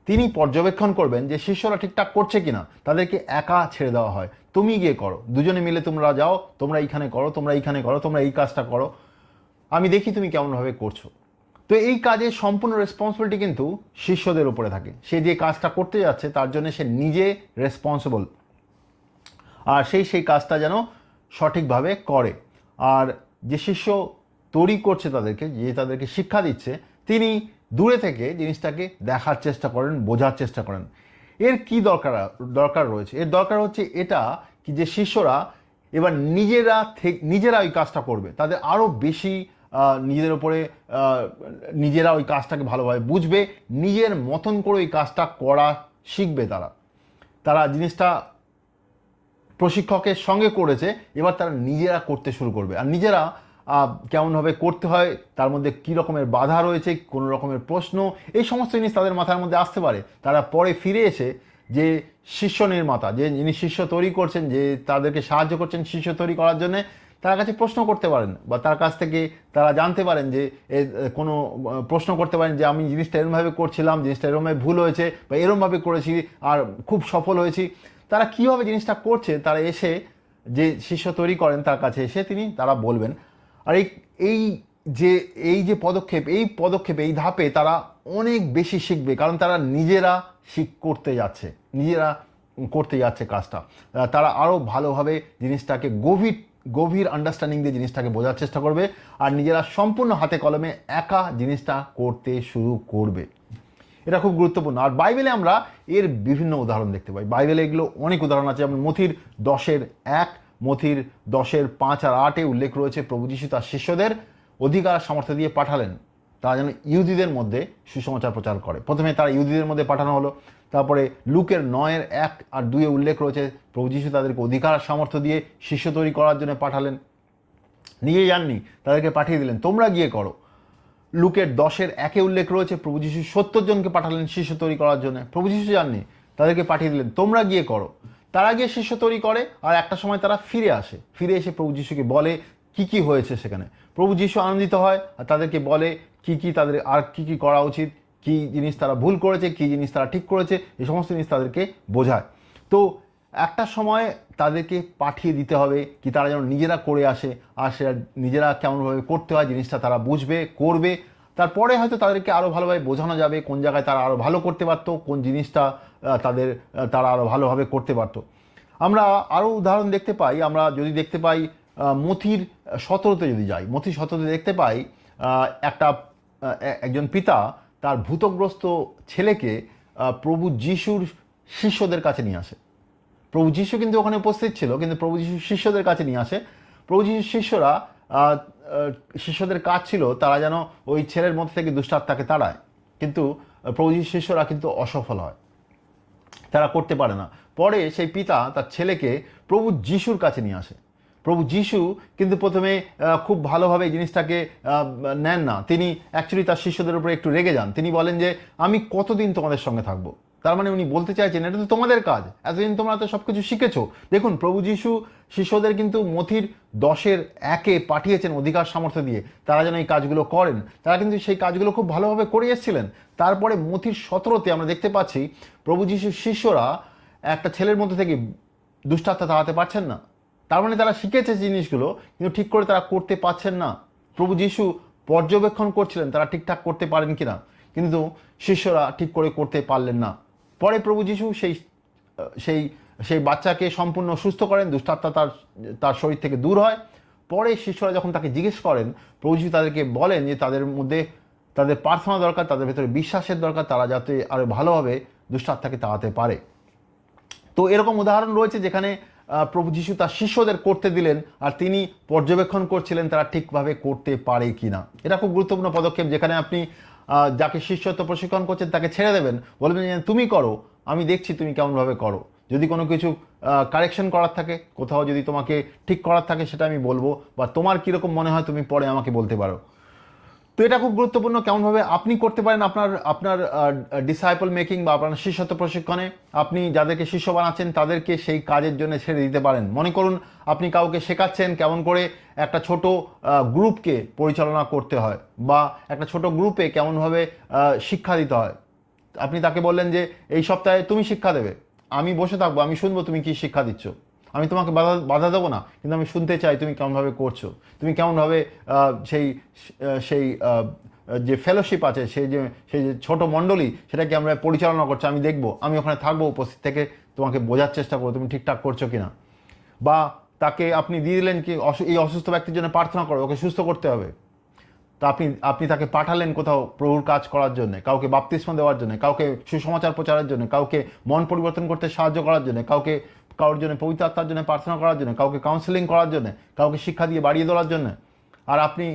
তিনি পর্যবেক্ষণ করবেন যে শিষ্যরা ঠিকঠাক করছে কিনা। তাদেরকে একা ছেড়ে দেওয়া হয়, তুমি গিয়ে করো, দুজনে মিলে তোমরা যাও, তোমরা এইখানে করো, তোমরা এইখানে করো, তোমরা এই কাজটা করো, আমি দেখি তুমি কেমনভাবে করছো। তো এই কাজের সম্পূর্ণ রেসপন্সিবিলিটি কিন্তু শিষ্যদের উপরে থাকে। সে যে কাজটা করতে যাচ্ছে তার জন্য সে নিজে রেসপন্সিবল, আর সেই কাজটা যেন সঠিকভাবে করে। আর যে শিষ্য তৈরি করছে তাদেরকে শিক্ষা দিচ্ছে, তিনি দূরে থেকে জিনিসটাকে দেখার চেষ্টা করেন, বোঝার চেষ্টা করেন। এর কি দরকার রয়েছে? এর দরকার হচ্ছে এটা কি, যে শিষ্যরা এবার নিজেরা ওই কাজটা করবে, তাদের আরও বেশি নিজেদের ওপরে নিজেরা ওই কাজটাকে ভালোভাবে বুঝবে, নিজের মতন করে ওই কাজটা করা শিখবে। তারা জিনিসটা প্রশিক্ষকের সঙ্গে করেছে, এবার তারা নিজেরা করতে শুরু করবে। আর নিজেরা কেমনভাবে করতে হয়, তার মধ্যে কী রকমের বাধা রয়েছে, কোনো রকমের প্রশ্ন, এই সমস্ত জিনিস তাদের মাথার মধ্যে আসতে পারে। তারা পরে ফিরে এসে যে শিষ্য নির্মাতা, যে যিনি শিষ্য তৈরি করছেন, যে তাদেরকে সাহায্য করছেন শিষ্য তৈরি করার জন্যে, তার কাছে প্রশ্ন করতে পারেন, বা তার কাছ থেকে তারা জানতে পারেন যে কোনো প্রশ্ন করতে পারেন যে আমি জিনিসটা এরমভাবে করছিলাম, জিনিসটা এরমভাবে ভুল হয়েছে, বা এরমভাবে করেছি আর খুব সফল হয়েছি। তারা কীভাবে জিনিসটা করছে, তারা এসে যে শিষ্য তৈরি করেন তার কাছে এসে তারা বলবেন। আর এই যে পদক্ষেপ, এই ধাপে তারা অনেক বেশি শিখবে, কারণ তারা নিজেরা করতে যাচ্ছে কাজটা। তারা আরও ভালোভাবে জিনিসটাকে গভীর আন্ডারস্ট্যান্ডিং দিয়ে জিনিসটাকে বোঝার চেষ্টা করবে, আর নিজেরা সম্পূর্ণ হাতে কলমে একা জিনিসটা করতে শুরু করবে। এটা খুব গুরুত্বপূর্ণ। আর বাইবেলে আমরা এর বিভিন্ন উদাহরণ দেখতে পাই। বাইবেলে এগুলো অনেক উদাহরণ আছে, যেমন মথির 10:1, মথির 10:5 আর 8 উল্লেখ রয়েছে প্রভু যীশু তার শিষ্যদের অধিকার সামর্থ্য দিয়ে পাঠালেন, তারা যেন ইহুদিদের মধ্যে সুসমাচার প্রচার করে। প্রথমে তারা ইহুদিদের মধ্যে পাঠানো হলো, তারপরে লুকের 9:1 আর 2 উল্লেখ রয়েছে প্রভু যীশু তাদেরকে অধিকার সামর্থ্য দিয়ে শিষ্য তৈরি করার জন্য পাঠালেন। নিজে যাননি, তাদেরকে পাঠিয়ে দিলেন, তোমরা গিয়ে করো। লুকের 10:1 উল্লেখ রয়েছে প্রভু যীশু 70 জনকে পাঠালেন শিষ্য তৈরি করার জন্য। প্রভু যীশু যাননি, তাদেরকে পাঠিয়ে দিলেন, তোমরা গিয়ে করো। তারা গিয়ে শিষ্য তৈরি করে, আর একটা সময় তারা ফিরে এসে প্রভু যীশুকে বলে কি হয়েছে সেখানে। প্রভু যীশু আনন্দিত হয় আর তাদেরকে বলে তাদের আর কি করা উচিত, কি জিনিস তারা ভুল করেছে, কি জিনিস তারা ঠিক করেছে, এই সমস্ত জিনিস তাদেরকে বোঝায়। তো একটা সময় তাদেরকে পাঠিয়ে দিতে হবে, কি তারা যেন নিজেরা করে আসে, আর সেটা নিজেরা কেমনভাবে করতে হয় জিনিসটা তারা বুঝবে, করবে। তারপরে হয়তো তাদেরকে আরও ভালোভাবে বোঝানো যাবে কোন জায়গায় তারা আরও ভালো করতে পারতো, কোন জিনিসটা তারা আরও ভালোভাবে করতে পারতো। আমরা আরও উদাহরণ দেখতে পাই। আমরা যদি দেখতে পাই মথির 17-তে যদি যাই, মথির 17-তে দেখতে পাই একজন পিতা তার ভূতগ্রস্ত ছেলেকে প্রভু যিশুর শিষ্যদের কাছে নিয়ে আসে। প্রভু যীশু কিন্তু ওখানে উপস্থিত ছিল, কিন্তু প্রভু যীশু শিষ্যদের কাছে নিয়ে আসে। প্রভু যীশুর শিষ্যদের কাজ ছিল তারা যেন ওই ছেলের মধ্যে থেকে দুষ্টাত্মাকে তাড়ায়, কিন্তু প্রভু যীশুর শিষ্যরা কিন্তু অসফল হয়, তারা করতে পারে না। পরে সেই পিতা তার ছেলেকে প্রভু যিশুর কাছে নিয়ে আসে। প্রভু যিশু কিন্তু প্রথমে খুব ভালোভাবে এই জিনিসটাকে নেন না। তিনি অ্যাকচুয়ালি তার শিষ্যদের উপরে একটু রেগে যান। তিনি বলেন যে আমি কতদিন তোমাদের সঙ্গে থাকবো। তার মানে উনি বলতে চাইছেন এটা তো তোমাদের কাজ, এতদিন তোমরা তো সব কিছু শিখেছো। দেখুন, প্রভু যীশু শিষ্যদের কিন্তু মথির 10:1 পাঠিয়েছেন অধিকার সামর্থ্য দিয়ে, তারা যেন এই কাজগুলো করেন। তারা কিন্তু সেই কাজগুলো খুব ভালোভাবে করে এসেছিলেন। তারপরে মথির 17-তে আমরা দেখতে পাচ্ছি প্রভু যীশুর শিষ্যরা একটা ছেলের মধ্যে থেকে দুষ্টাত্মা তাড়াতে পারছেন না। তার মানে তারা শিখেছে জিনিসগুলো, কিন্তু ঠিক করে তারা করতে পারছেন না। প্রভু যীশু পর্যবেক্ষণ করছিলেন তারা ঠিকঠাক করতে পারেন কিনা, কিন্তু শিষ্যরা ঠিক করে করতে পারলেন না। পরে প্রভু যীশু সেই বাচ্চাকে সম্পূর্ণ সুস্থ করেন, দুষ্টাত্মা তার শরীর থেকে দূর হয়। পরে শিষ্যরা যখন তাকে জিজ্ঞেস করেন, প্রভু যীশু তাদেরকে বলেন যে তাদের মধ্যে তাদের প্রার্থনা দরকার, তাদের ভেতরে বিশ্বাসের দরকার, তারা যাতে আরও ভালোভাবে দুষ্টাত্মাকে তাড়াতে পারে। তো এরকম উদাহরণ রয়েছে যেখানে প্রভু যীশু তার শিষ্যদের করতে দিলেন, আর তিনি পর্যবেক্ষণ করছিলেন তারা ঠিকভাবে করতে পারে কিনা। এটা খুব গুরুত্বপূর্ণ পদক্ষেপ, যেখানে আপনি যাকে শিষ্যত্ব প্রশিক্ষণ করছেন তাকে ছেড়ে দেবেন, বলবেন যে তুমি করো, আমি দেখছি তুমি কেমনভাবে করো। যদি কোনো কিছু কারেকশন করার থাকে, কোথাও যদি তোমাকে ঠিক করার থাকে, সেটা আমি বলবো, বা তোমার কীরকম মনে হয় তুমি পরে আমাকে বলতে পারো। তো এটা খুব গুরুত্বপূর্ণ কেমনভাবে আপনি করতে পারেন আপনার ডিসাইপল মেকিং বা আপনার শিষ্যত্ব প্রশিক্ষণে। আপনি যাদেরকে শিষ্য বানাচ্ছেন তাদেরকে সেই কাজের জন্য ছেড়ে দিতে পারেন। মনে করুন আপনি কাউকে শেখাচ্ছেন কেমন করে একটা ছোট গ্রুপকে পরিচালনা করতে হয়, বা একটা ছোট গ্রুপে কেমনভাবে শিক্ষা দিতে হয়। আপনি তাকে বললেন যে এই সপ্তাহে তুমি শিক্ষা দেবে, আমি বসে থাকবো, আমি শুনবো তুমি কি শিক্ষা দিচ্ছ, আমি তোমাকে বাধা দেবো না, কিন্তু আমি শুনতে চাই তুমি কেমনভাবে করছো, তুমি কেমনভাবে সেই সেই যে ফেলোশিপ আছে, সেই যে ছোট মণ্ডলী, সেটাকে আমরা পরিচালনা করছি, আমি দেখবো, আমি ওখানে থাকবো উপস্থিত থেকে তোমাকে বোঝার চেষ্টা করবো তুমি ঠিকঠাক করছো কিনা। বা তাকে আপনি দিয়ে দিলেন কি এই অসুস্থ ব্যক্তির জন্য প্রার্থনা করো, ওকে সুস্থ করতে হবে। তো আপনি তাকে পাঠালেন কোথাও প্রভুর কাজ করার জন্য, কাউকে বাপ্তিস্ম দেওয়ার জন্য, কাউকে সুসমাচার প্রচারের জন্য, কাউকে মন পরিবর্তন করতে সাহায্য করার জন্য, কারোর জন্য পবিত্র আত্মার জন্য প্রার্থনা করার জন্য, কাউকে কাউন্সেলিং করার জন্য, কাউকে শিক্ষা দিয়ে বাড়িয়ে তোলার জন্য। আর আপনি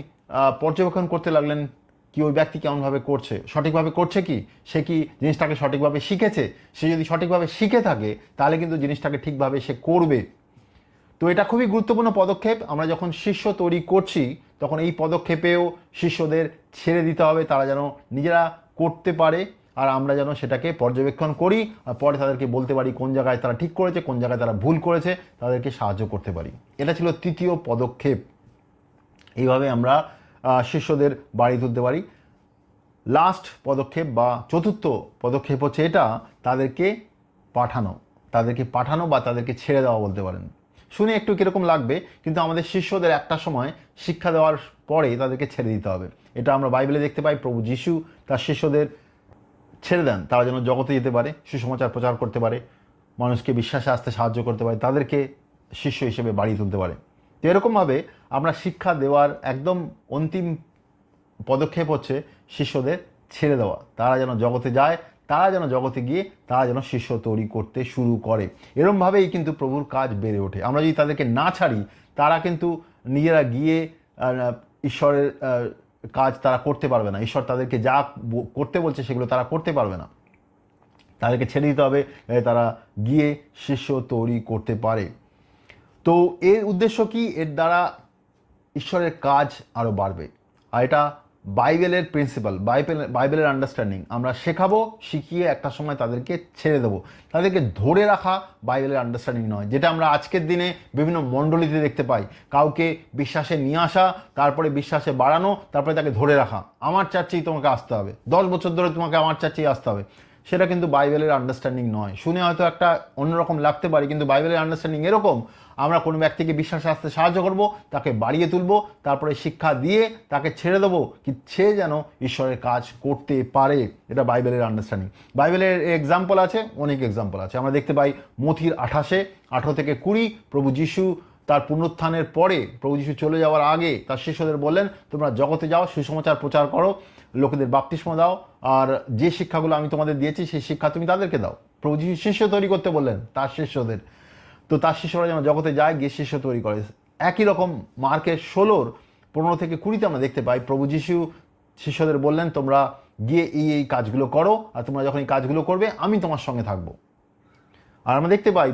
পর্যবেক্ষণ করতে লাগলেন কি ওই ব্যক্তি কেমনভাবে করছে, সঠিকভাবে করছে কি, সে কি জিনিসটাকে সঠিকভাবে শিখেছে। সে যদি সঠিকভাবে শিখে থাকে তাহলে কিন্তু জিনিসটাকে ঠিকভাবে সে করবে। তো এটা খুবই গুরুত্বপূর্ণ পদক্ষেপ। আমরা যখন শিষ্য তৈরি করছি তখন এই পদক্ষেপেও শিষ্যদের ছেড়ে দিতে হবে, তারা যেন নিজেরা করতে পারে, আর আমরা যেন সেটাকে পর্যবেক্ষণ করি আর পরে তাদেরকে বলতে পারি কোন জায়গায় তারা ঠিক করেছে, কোন জায়গায় তারা ভুল করেছে, তাদেরকে সাহায্য করতে পারি। এটা ছিল তৃতীয় পদক্ষেপ। এইভাবে আমরা শিষ্যদের বাড়ি তুলতে পারি। লাস্ট পদক্ষেপ বা চতুর্থ পদক্ষেপ হচ্ছে এটা, তাদেরকে পাঠানো বা তাদেরকে ছেড়ে দেওয়া বলতে পারেন। শুনে একটু কীরকম লাগবে, কিন্তু আমাদের শিষ্যদের একটা সময় শিক্ষা দেওয়ার পরে তাদেরকে ছেড়ে দিতে হবে। এটা আমরা বাইবেলে দেখতে পাই, প্রভু যিশু তার শিষ্যদের ছেড়ে দেন তারা যেন জগতে যেতে পারে, সুসমাচার প্রচার করতে পারে, মানুষকে বিশ্বাসে আসতে সাহায্য করতে পারে, তাদেরকে শিষ্য হিসেবে বাড়িয়ে তুলতে পারে। তো এরকমভাবে আমরা শিক্ষা দেওয়ার একদম অন্তিম পদক্ষেপ হচ্ছে শিষ্যদের ছেড়ে দেওয়া। তারা যেন জগতে যায়, তারা যেন জগতে গিয়ে তারা যেন শিষ্য তৈরি করতে শুরু করে। এরমভাবেই কিন্তু প্রভুর কাজ বেড়ে ওঠে। আমরা যদি তাদেরকে না ছাড়ি তারা কিন্তু নিজেরা গিয়ে ঈশ্বরের কাজ তারা করতে পারবে না। ঈশ্বর তাদেরকে যা করতে বলছে সেগুলো তারা করতে পারবে না। তাদেরকে ছেড়ে দিতে হবে, তারা গিয়ে শিষ্য তৈরি করতে পারে। তো এর উদ্দেশ্য কি? এর দ্বারা ঈশ্বরের কাজ আরও বাড়বে। আর এটা বাইবেলের প্রিন্সিপাল, বাইবেলের আন্ডারস্ট্যান্ডিং আমরা শেখাবো, শিখিয়ে একটা সময় তাদেরকে ছেড়ে দেবো। তাদেরকে ধরে রাখা বাইবেলের আন্ডারস্ট্যান্ডিং নয়, যেটা আমরা আজকের দিনে বিভিন্ন মণ্ডলীতে দেখতে পাই। কাউকে বিশ্বাসে নিয়ে আসা, তারপরে বিশ্বাসে বাড়ানো, তারপরে তাকে ধরে রাখা। আমার চার্চেই তোমাকে আসতে হবে, 10 বছর ধরে তোমাকে আমার চার্চেই আসতে হবে। সেটা কিন্তু বাইবেলের আন্ডারস্ট্যান্ডিং নয়। শুনে হয়তো একটা অন্যরকম লাগতে পারে, কিন্তু বাইবেলের আন্ডারস্ট্যান্ডিং এরকম, আমরা কোনো ব্যক্তিকে বিশ্বাসে আসতে সাহায্য করব, তাকে বাড়িয়ে তুলব, তারপরে শিক্ষা দিয়ে তাকে ছেড়ে দেবো কি সে যেন ঈশ্বরের কাজ করতে পারে। এটা বাইবেলের আন্ডারস্ট্যান্ডিং। বাইবেলের এক্সাম্পল আছে, অনেক এক্সাম্পল আছে। আমরা দেখতে পাই মথির 18 থেকে 20, প্রভু যিশু তার পুনরুত্থানের পরে, প্রভু যিশু চলে যাওয়ার আগে তার শিষ্যদের বললেন, তোমরা জগতে যাও, সুসমাচার প্রচার করো, লোকেদের বাপ্তিস্ম দাও, আর যে শিক্ষাগুলো আমি তোমাদের দিয়েছি সেই শিক্ষা তুমি তাদেরকে দাও। প্রভু যিশু শিষ্য তৈরি করতে বললেন তার শিষ্যদের। তো তার শিষ্যরা যেন জগতে যায়, গিয়ে শিষ্য তৈরি করে। একই রকম মার্কের 16:15 থেকে 20 আমরা দেখতে পাই, প্রভু যিশু শিষ্যদের বললেন, তোমরা গিয়ে এই কাজগুলো করো, আর তোমরা যখন এই কাজগুলো করবে আমি তোমার সঙ্গে থাকবো। আর আমরা দেখতে পাই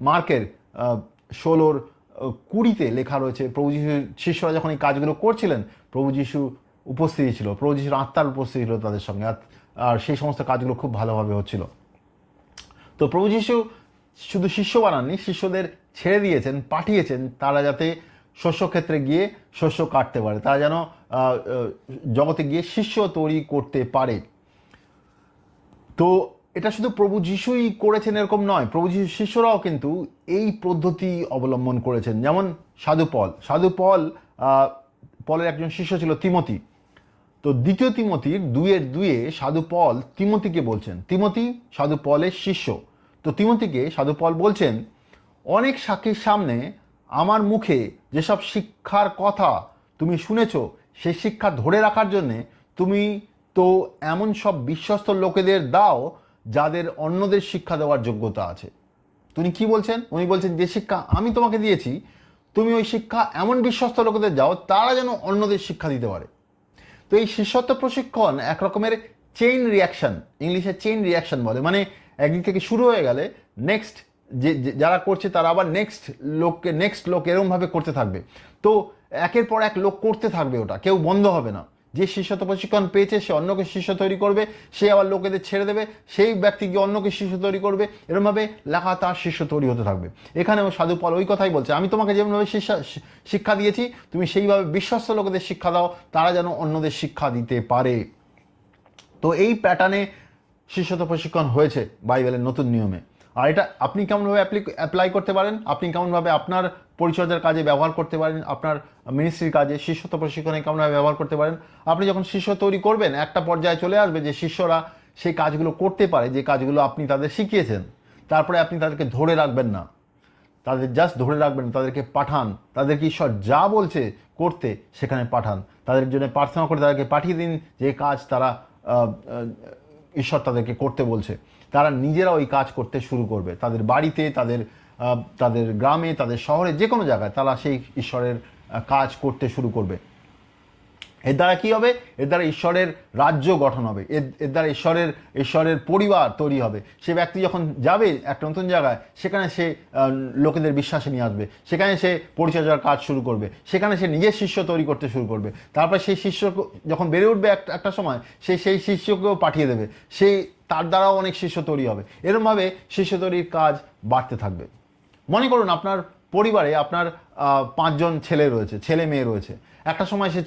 মার্কের 16:20 লেখা রয়েছে, প্রভু যিশুর শিষ্যরা যখন এই কাজগুলো করছিলেন, প্রভু যিশু উপস্থিতি ছিল, প্রভু যিশুর আত্মার উপস্থিতি ছিল তাদের সঙ্গে, আর সেই সমস্ত কাজগুলো খুব ভালোভাবে হচ্ছিল। তো প্রভু যিশু শুধু শিষ্য বানাননি, শিষ্যদের ছেড়ে দিয়েছেন, পাঠিয়েছেন, তারা যাতে শস্যক্ষেত্রে গিয়ে শস্য কাটতে পারে, তারা যেন জগতে গিয়ে শিষ্য তৈরি করতে পারে। তো এটা শুধু প্রভু যিশুই করেছেন এরকম নয়, প্রভু যিশুর শিষ্যরাও কিন্তু এই পদ্ধতি অবলম্বন করেছেন। যেমন পলের একজন শিষ্য ছিল তিমথি। তো 2 তিমথির 2:2 সাধু পল তিমথিকে বলছেন, তিমথি সাধু পলের শিষ্য। তো তিমথিকে সাধু পল বলছেন, অনেক সাক্ষীর সামনে আমার মুখে যেসব শিক্ষার কথা তুমি শুনেছ, সেই শিক্ষা ধরে রাখার জন্যে তুমি তো এমন সব বিশ্বস্ত লোকেদের দাও যাদের অন্যদের শিক্ষা দেওয়ার যোগ্যতা আছে। তিনি কি বলছেন? উনি বলছেন, যে শিক্ষা আমি তোমাকে দিয়েছি, তুমি ওই শিক্ষা এমন বিশ্বস্ত লোকেদের যাও তারা যেন অন্যদের শিক্ষা দিতে পারে। তো এই শিষ্যত্ব প্রশিক্ষণ এক রকমের চেইন রিয়াকশন, ইংলিশে চেইন রিয়াকশন বলে, মানে একদিক থেকে শুরু হয়ে গেলে নেক্সট যারা করছে তারা আবার নেক্সট লোক এরকমভাবে করতে থাকবে। তো একের পর এক লোক করতে থাকবে, ওটা কেউ বন্ধ হবে না। যে শিষ্যত্ব প্রশিক্ষণ পেয়েছে সে অন্যকে শিষ্য তৈরি করবে, সে আবার লোকেদের ছেড়ে দেবে, সেই ব্যক্তি গিয়ে অন্যকে শিষ্য তৈরি করবে, এরকমভাবে লাগাতার শিষ্য তৈরি হতে থাকবে। এখানেও সাধু পল ওই কথাই বলছে, আমি তোমাকে যেভাবে শিক্ষা দিয়েছি তুমি সেইভাবে বিশ্বস্ত লোকেদের শিক্ষা দাও, তারা যেন অন্যদের শিক্ষা দিতে পারে। তো এই প্যাটার্নে শিষ্যত্ব প্রশিক্ষণ হয়েছে বাইবেলের নতুন নিয়মে। আর এটা আপনি কেমনভাবে অ্যাপ্লাই করতে পারেন, আপনি কেমনভাবে আপনার পরিচর্যার কাজে ব্যবহার করতে পারেন, আপনার মিনিস্ট্রির কাজে শিষ্যত্ব প্রশিক্ষণে কেমনভাবে ব্যবহার করতে পারেন। আপনি যখন শিষ্য তৈরি করবেন, একটা পর্যায়ে চলে আসবে যে শিষ্যরা সেই কাজগুলো করতে পারে যে কাজগুলো আপনি তাদের শিখিয়েছেন। তারপরে আপনি তাদেরকে ধরে রাখবেন না, তাদের জাস্ট ধরে রাখবেন, তাদেরকে পাঠান, তাদেরকে ঈশ্বর যা বলছে করতে সেখানে পাঠান, তাদের জন্য প্রার্থনা করে তাদেরকে পাঠিয়ে দিন যে কাজ তারা ঈশ্বর তাদেরকে করতে বলছে। তারা নিজেরা ওই কাজ করতে শুরু করবে, তাদের বাড়িতে, তাদের গ্রামে, তাদের শহরে, যে কোনো জায়গায় তারা সেই ঈশ্বরের কাজ করতে শুরু করবে। এর দ্বারা কী হবে? এর দ্বারা ঈশ্বরের রাজ্য গঠন হবে, এর দ্বারা ঈশ্বরের পরিবার তৈরি হবে। সে ব্যক্তি যখন যাবে একটা নতুন জায়গায়, সেখানে সে লোকেদের বিশ্বাসে নিয়ে আসবে, সেখানে সে পরিচর্যার কাজ শুরু করবে, সেখানে সে নিজের শিষ্য তৈরি করতে শুরু করবে। তারপরে সেই শিষ্য যখন বেড়ে উঠবে একটা সময়, সেই শিষ্যকেও পাঠিয়ে দেবে, তার দ্বারাও অনেক শিষ্য তৈরি হবে। এরকমভাবে শিষ্য তৈরির কাজ বাড়তে থাকবে। মনে করুন আপনার পরিবারে আপনার 5 জন ছেলে রয়েছে, ছেলে মেয়ে রয়েছে। একটা সময় সে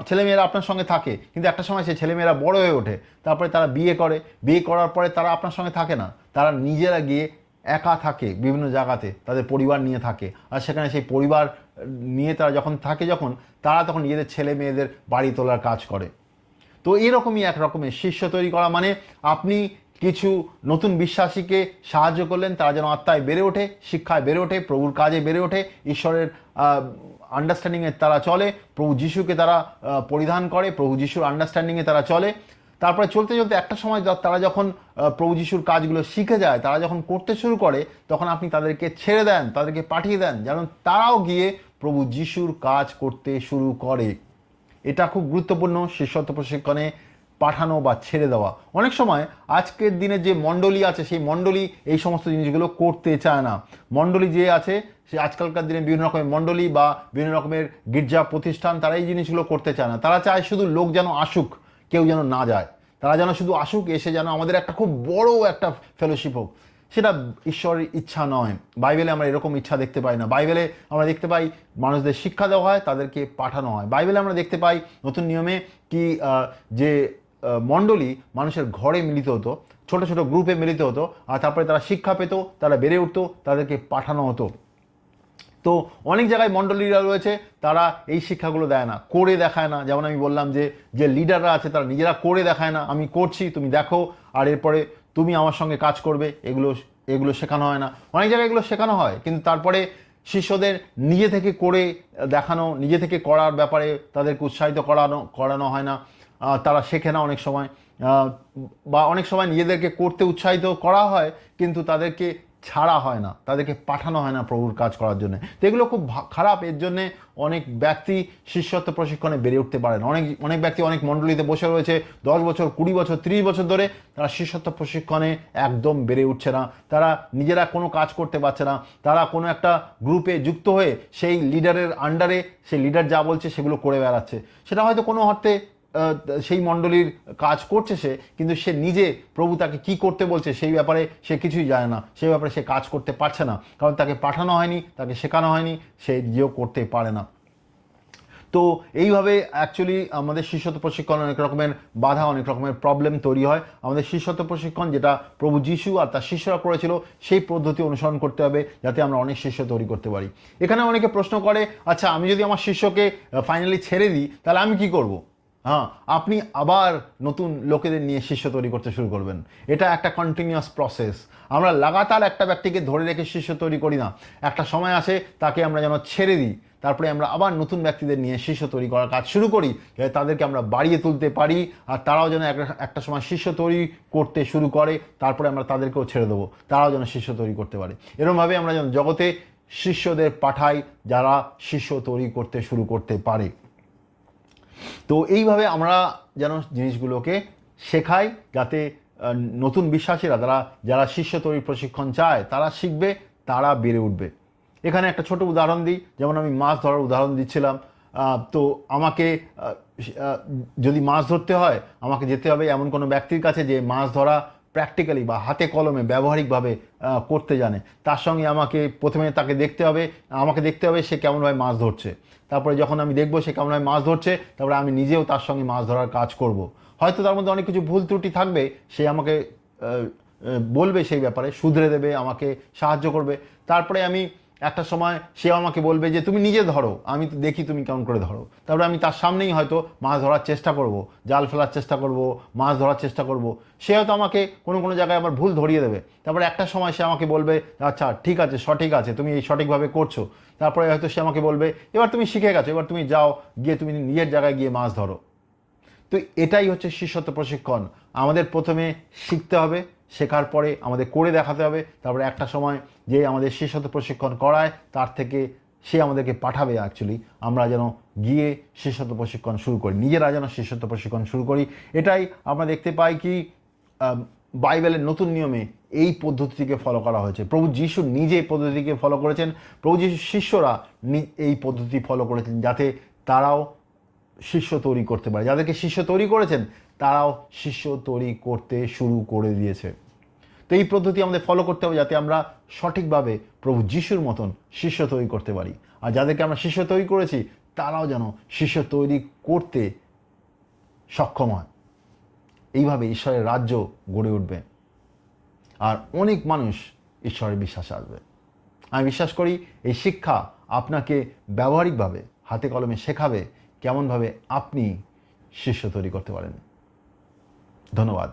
ছেলেমেয়েরা আপনার সঙ্গে থাকে, কিন্তু একটা সময় সে ছেলেমেয়েরা বড় হয়ে ওঠে, তারপরে তারা বিয়ে করে, বিয়ে করার পরে তারা আপনার সঙ্গে থাকে না, তারা নিজেরা গিয়ে একা থাকে, বিভিন্ন জায়গাতে তাদের পরিবার নিয়ে থাকে। আর সেখানে সেই পরিবার নিয়ে তারা যখন তারা তখন নিজেদের ছেলে মেয়েদের বাড়ি তোলার কাজ করে। তো এরকমই এক রকমের শিষ্য তৈরি করা মানে আপনি কিছু নতুন বিশ্বাসীকে সাহায্য করলেন, তারা যেন আত্মায় বেড়ে ওঠে, শিক্ষায় বেড়ে ওঠে, প্রভুর কাজে বেড়ে ওঠে, ঈশ্বরের আন্ডারস্ট্যান্ডিংয়ে তারা চলে, প্রভু যিশুকে তারা পরিধান করে, প্রভু যিশুর আন্ডারস্ট্যান্ডিংয়ে তারা চলে। তারপরে চলতে চলতে একটা সময় তারা যখন প্রভু যিশুর কাজগুলো শিখে যায়, তারা যখন করতে শুরু করে, তখন আপনি তাদেরকে ছেড়ে দেন, তাদেরকে পাঠিয়ে দেন, যেন তারাও গিয়ে প্রভু যিশুর কাজ করতে শুরু করে। এটা খুব গুরুত্বপূর্ণ শিষ্যত্ব প্রশিক্ষণে, পাঠানো বা ছেড়ে দেওয়া। অনেক সময় আজকের দিনে যে মণ্ডলী আছে, সেই মণ্ডলী এই সমস্ত জিনিসগুলো করতে চায় না। মণ্ডলী যে আছে, সে আজকালকার দিনে বিভিন্ন রকমের মণ্ডলী বা বিভিন্ন রকমের গির্জা প্রতিষ্ঠান, তারা এই জিনিসগুলো করতে চায় না। তারা চায় শুধু লোক যেন আসুক, কেউ যেন না যায়, তারা যেন শুধু আসুক, এসে যেন আমাদের একটা খুব বড় একটা ফেলোশিপ হোক। সেটা ঈশ্বরের ইচ্ছা নয়। বাইবেলে আমরা এরকম ইচ্ছা দেখতে পাই না। বাইবেলে আমরা দেখতে পাই মানুষদের শিক্ষা দেওয়া হয়, তাদেরকে পাঠানো হয়। বাইবেলে আমরা দেখতে পাই নতুন নিয়মে কি যে মণ্ডলী মানুষের ঘরে মিলিত হতো, ছোট ছোট গ্রুপে মিলিত হতো, আর তারপরে তারা শিক্ষা পেত, তারা বেড়ে উঠতো, তাদেরকে পাঠানো হতো। তো অনেক জায়গায় মণ্ডলীরা রয়েছে, তারা এই শিক্ষাগুলো দেয় না, করে দেখায় না। যেমন আমি বললাম যে লিডাররা আছে, তারা নিজেরা করে দেখায় না, আমি করছি তুমি দেখো, আর এরপরে তুমি আমার সঙ্গে কাজ করবে, এগুলো শেখানো হয় না। অনেক জায়গায় এগুলো শেখানো হয়, কিন্তু তারপরে শিষ্যদের নিজে থেকে করে দেখানো, নিজে থেকে করার ব্যাপারে তাদেরকে উৎসাহিত করানো হয় না। তারা শেখে না অনেক সময়, বা অনেক সময় নিজেদেরকে করতে উৎসাহিত করা হয়, কিন্তু তাদেরকে ছাড়া হয় না, তাদেরকে পাঠানো হয় না প্রভুর কাজ করার জন্য। তো এগুলো খুব খারাপ। এর জন্যে অনেক ব্যক্তি শিষ্যত্ব প্রশিক্ষণে বেড়ে উঠতে পারে না। অনেক ব্যক্তি অনেক মণ্ডলীতে বসে রয়েছে 10 বছর, 20 বছর, 30 বছর ধরে, তারা শিষ্যত্ব প্রশিক্ষণে একদম বেড়ে উঠছে না। তারা নিজেরা কোনো কাজ করতে পারছে না। তারা কোনো একটা গ্রুপে যুক্ত হয়ে সেই লিডারের আন্ডারে, সেই লিডার যা বলছে সেগুলো করে বেড়াচ্ছে। সেটা হয়তো কোনো অর্থে সেই মণ্ডলীর কাজ করছে সে, কিন্তু সে নিজে প্রভু তাকে কি করতে বলছে সেই ব্যাপারে সে কিছুই জানে না, সেই ব্যাপারে সে কাজ করতে পারছে না, কারণ তাকে পাঠানো হয়নি, তাকে শেখানো হয়নি, সে নিজেও করতে পারে না। তো এইভাবে অ্যাকচুয়ালি আমাদের শিষ্যত্ব প্রশিক্ষণ অনেক রকমের বাধা, অনেক রকমের প্রবলেম তৈরি হয়। আমাদের শিষ্যত্ব প্রশিক্ষণ যেটা প্রভু যিশু আর তার শিষ্যরা করেছিল, সেই পদ্ধতি অনুসরণ করতে হবে, যাতে আমরা অনেক শিষ্য তৈরি করতে পারি। এখানে অনেকে প্রশ্ন করে, আচ্ছা আমি যদি আমার শিষ্যকে ফাইনালি ছেড়ে দিই, তাহলে আমি কি করব? হ্যাঁ, আপনি আবার নতুন লোকেদের নিয়ে শিষ্য তৈরি করতে শুরু করবেন। এটা একটা কন্টিনিউয়াস প্রসেস। আমরা লাগাতার একটা ব্যক্তিকে ধরে রেখে শিষ্য তৈরি করি না। একটা সময় আসে, তাকে আমরা যেন ছেড়ে দিই, তারপরে আমরা আবার নতুন ব্যক্তিদের নিয়ে শিষ্য তৈরি করার কাজ শুরু করি, যাতে তাদেরকে আমরা বাড়িয়ে তুলতে পারি, আর তারাও যেন একটা সময় শিষ্য তৈরি করতে শুরু করে, তারপরে আমরা তাদেরকেও ছেড়ে দেবো, তারাও যেন শিষ্য তৈরি করতে পারে। এরকমভাবে আমরা যেন জগতে শিষ্যদের পাঠাই, যারা শিষ্য তৈরি করতে শুরু করতে পারে। তো এইভাবে আমরা যেন জিনিসগুলোকে শেখাই, যাতে নতুন বিশ্বাসীরা, যারা শিষ্য তৈরি প্রশিক্ষণ চায়, তারা শিখবে, তারা বেড়ে উঠবে। এখানে একটা ছোট উদাহরণ দিই, যেমন আমি মাছ ধরার উদাহরণ দিচ্ছিলাম। তো আমাকে যদি মাছ ধরতে হয়, আমাকে যেতে হবে এমন কোনো ব্যক্তির কাছে যে মাছ ধরা প্র্যাকটিক্যালি বা হাতে কলমে ব্যবহারিকভাবে করতে জানে। তার সঙ্গে আমাকে প্রথমে আমাকে দেখতে হবে সে কেমনভাবে মাছ ধরছে। তারপরে যখন আমি দেখবো সে কেমনভাবে মাছ ধরছে, তারপরে আমি নিজেও তার সঙ্গে মাছ ধরার কাজ করব। হয়তো তার মধ্যে অনেক কিছু ভুল ত্রুটি থাকবে, সে আমাকে বলবে, সেই ব্যাপারে শুধরে দেবে, আমাকে সাহায্য করবে। তারপরে আমি একটা সময় সে আমাকে বলবে যে তুমি নিজে ধরো, আমি তো দেখি তুমি কেমন করে ধরো। তারপরে আমি তার সামনেই হয়তো মাছ ধরার চেষ্টা করব, জাল ফেলার চেষ্টা করব, মাছ ধরার চেষ্টা করব। সে হয়তো আমাকে কোনো জায়গায় আমার ভুল ধরিয়ে দেবে। তারপরে একটা সময় সে আমাকে বলবে, আচ্ছা ঠিক আছে, সঠিক আছে, তুমি এই সঠিকভাবে করছো। তারপরে হয়তো সে আমাকে বলবে, এবার তুমি শিখে গেছো, এবার তুমি যাও, গিয়ে তুমি নিজের জায়গায় গিয়ে মাছ ধরো। তো এটাই হচ্ছে শিষ্যত্ব প্রশিক্ষণ। আমাদের প্রথমে শিখতে হবে, শেখার পরে আমাদের করে দেখাতে হবে, তারপরে একটা সময় যে আমাদের শিষ্যত্ব প্রশিক্ষণ করায় তার থেকে সে আমাদেরকে পাঠাবে অ্যাকচুয়ালি, আমরা যেন গিয়ে শিষ্যত্ব প্রশিক্ষণ শুরু করি, নিজেরা যেন শিষ্যত্ব প্রশিক্ষণ শুরু করি। এটাই আমরা দেখতে পাই কি বাইবেলের নতুন নিয়মে এই পদ্ধতিকে ফলো করা হয়েছে। প্রভু যিশু নিজে এই পদ্ধতিকে ফলো করেছেন, প্রভু যিশুর শিষ্যরা এই পদ্ধতি ফলো করেছেন যাতে তারাও শিষ্য তৈরি করতে পারে। যাদেরকে শিষ্য তৈরি করেছেন তারাও শিষ্য তৈরি করতে শুরু করে দিয়েছে। তো এই পদ্ধতি আমাদের ফলো করতে হবে যাতে আমরা সঠিকভাবে প্রভু যিশুর মতন শিষ্য তৈরি করতে পারি। আর যাদেরকে আমরা শিষ্য তৈরি করেছি তারাও যেন শিষ্য তৈরি করতে সক্ষম হয়। এইভাবে ঈশ্বরের রাজ্য গড়ে উঠবে আর অনেক মানুষ ঈশ্বরের বিশ্বাসে আসবে। আমি বিশ্বাস করি এই শিক্ষা আপনাকে ব্যবহারিকভাবে হাতে কলমে শেখাবে কেমনভাবে আপনি শিষ্য তৈরি করতে পারেন। ধন্যবাদ।